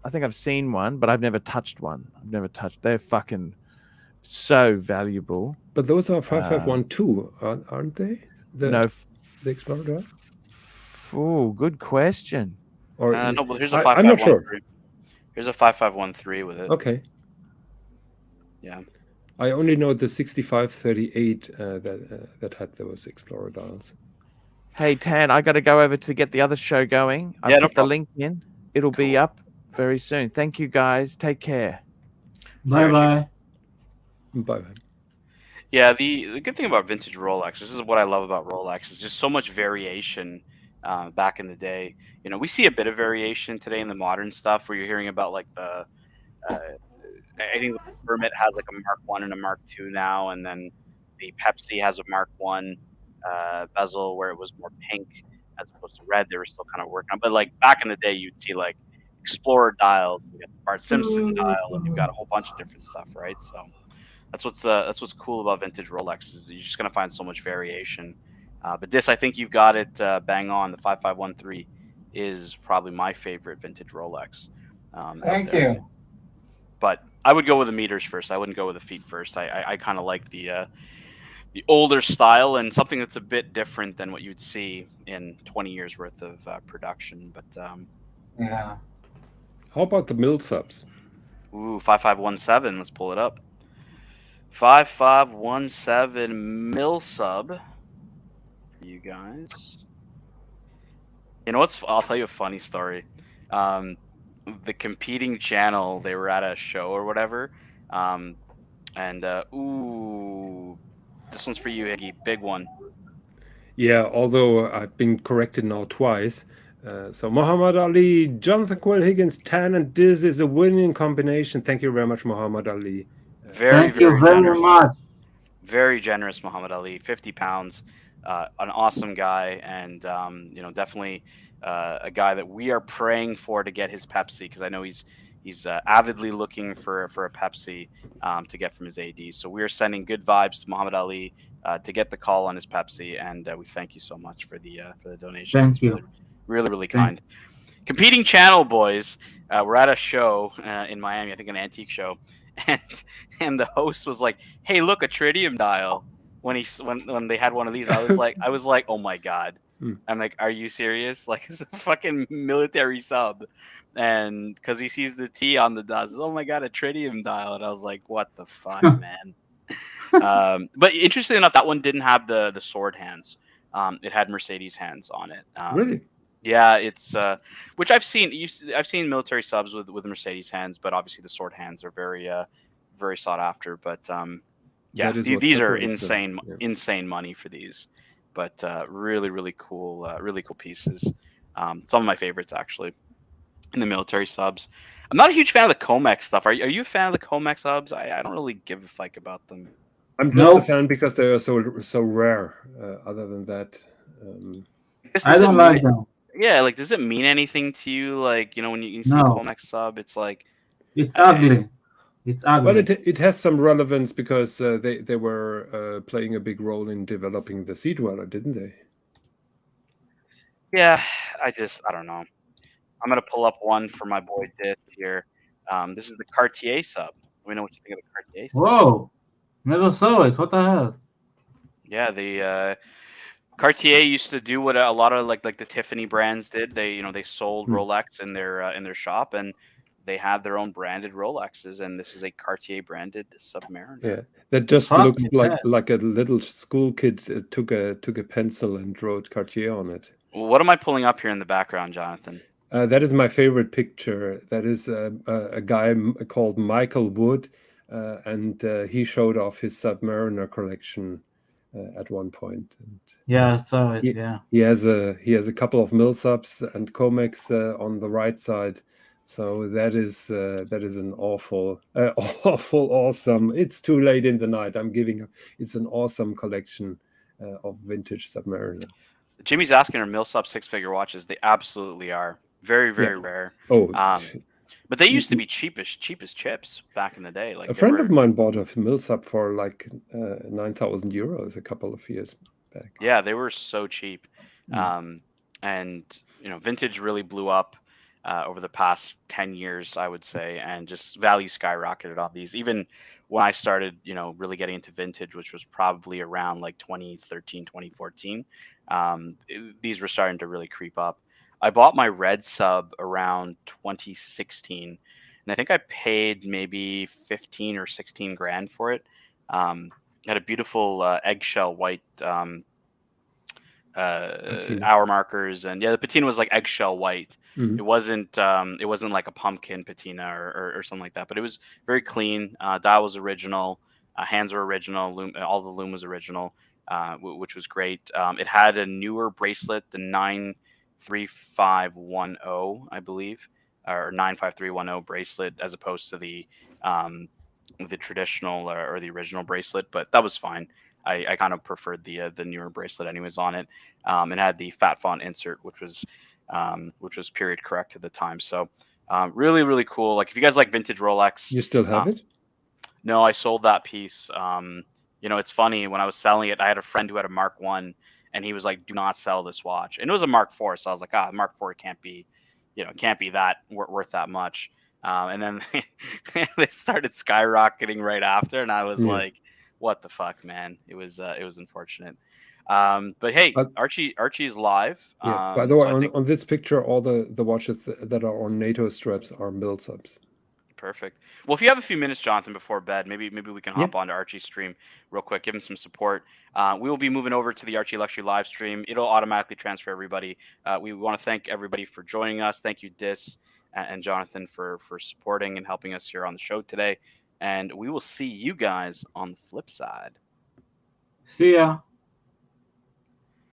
I think I've seen one, but I've never touched one. I've never touched. They're fucking so valuable. But those are 5512, aren't they? No. The Explorer dial? Oh, good question. Or no, but here's a I'm not sure. 5513. Here's a 5513 with it. Okay. Yeah. I only know the 6538 that had those Explorer dials. Hey Tan, I got to go over to get the other show going. I put the link in. It'll be up very soon. Thank you guys. Take care. Bye. Bye. Yeah, the good thing about vintage Rolex, this is what I love about Rolex, is just so much variation back in the day. You know, we see a bit of variation today in the modern stuff where you're hearing about like the I think the Hermit has like a Mark 1 and a Mark 2 now, and then the Pepsi has a Mark 1 bezel where it was more pink as opposed to red. They were still kind of working on, but like back in the day, you'd see like Explorer dials, you got the Bart Simpson dial, and you've got a whole bunch of different stuff, right? So that's what's cool about vintage Rolex is you're just gonna find so much variation. But this, I think you've got it bang on. The 5513 is probably my favorite vintage Rolex. Thank you. But I would go with the meters first. I wouldn't go with the feet first. I kind of like the older style and something that's a bit different than what you'd see in 20 years worth of production. But yeah. How about the mil subs? Ooh, 5517. Let's pull it up. 5517 mil sub for you guys. You know what's? I'll tell you a funny story. The competing channel, they were at a show or whatever, and ooh, this one's for you, Iggy. Big one. Yeah, although I've been corrected now twice. So Muhammad Ali, Jonathan Quill Higgins, Tan, and Diz is a winning combination. Thank you very much, Muhammad Ali. Very, Thank you very generous. much. Very generous, Muhammad Ali. 50 pounds. An awesome guy, and you know, definitely a guy that we are praying for to get his Pepsi, because I know he's avidly looking for a Pepsi to get from his AD. So we are sending good vibes to Muhammad Ali to get the call on his Pepsi, and we thank you so much for the donation. Thank It's you. really kind. Competing channel boys, we're at a show in Miami, I think an antique show, and the host was like, "Hey, look, a tritium dial." When they had one of these, I was like, "Oh my god." I'm like, "Are you serious? Like, it's a fucking military sub." And because he sees the T on the dial, "Oh my god, a tritium dial." And I was like, "What the fuck, man?" But interestingly enough, that one didn't have the sword hands. It had Mercedes hands on it. Really? Yeah, it's which I've seen. I've seen military subs with Mercedes hands, but obviously the sword hands are very sought after. But yeah, these are insane money for these. But really cool pieces. Some of my favorites actually in the military subs. I'm not a huge fan of the Comex stuff. Are you a fan of the Comex subs? I don't really give a fuck about them. I'm just a fan because they are so rare. Other than that, I don't like them. Yeah, like, does it mean anything to you? Like, you know, when you see Comex sub, it's like it's ugly. It's ugly. Well, it has some relevance because they were playing a big role in developing the Sea Dweller, didn't they? Yeah, I don't know. I'm gonna pull up one for my boy Dit here. This is the Cartier sub. Let me know what you think of the Cartier sub. Whoa, never saw it. What the hell? Yeah, the Cartier used to do what a lot of like the Tiffany brands did. They sold Rolex in their shop, and they had their own branded Rolexes, and this is a Cartier branded Submariner. Yeah, that just looks like a little school kid took a pencil and wrote Cartier on it. What am I pulling up here in the background, Jonathan? That is my favorite picture. That is a guy called Michael Wood, and he showed off his Submariner collection at one point. And, yeah, I saw it. He has a couple of mil subs and Comex on the right side. So that is an awful, awesome. It's too late in the night. I'm giving. It's an awesome collection of vintage Submariner. Jimmy's asking, are Millsap six-figure watches? They absolutely are. Very, very rare. Oh, but they used to be cheap as chips back in the day. Like a friend of mine bought a Millsap for like 9,000 euros a couple of years back. Yeah, they were so cheap. And vintage really blew up over the past 10 years, I would say, and just value skyrocketed on these. Even when I started, really getting into vintage, which was probably around like 2013, 2014, these were starting to really creep up. I bought my red sub around 2016, and I think I paid maybe 15 or 16 grand for it. Had a beautiful eggshell white hour markers, and the patina was like eggshell white. It wasn't like a pumpkin patina or something like that, but it was very clean. Dial was original, hands were original, all the lume was original, which was great. It had a newer bracelet, the 93510, I believe, or 95310 bracelet, as opposed to the traditional or the original bracelet, but that was fine. I kind of preferred the newer bracelet anyways on it. It had the fat font insert, which was period correct at the time. So really, really cool. Like if you guys like vintage Rolex, you still have it? No, I sold that piece. It's funny, when I was selling it, I had a friend who had a Mark 1, and he was like, "Do not sell this watch." And it was a Mark 4, so I was like, Mark 4 can't be that worth that much. And then they started skyrocketing right after, and I was like, what the fuck, man? It was unfortunate. But hey, Archie is live. By the way, on this picture, all the watches that are on NATO straps are Millsaps. Perfect. Well, if you have a few minutes, Jonathan, before bed, maybe we can hop onto Archie's stream real quick, give him some support. We will be moving over to the ArchieLuxury live stream. It'll automatically transfer everybody. We want to thank everybody for joining us. Thank you, Dis and Jonathan, for supporting and helping us here on the show today. And we will see you guys on the flip side. See ya.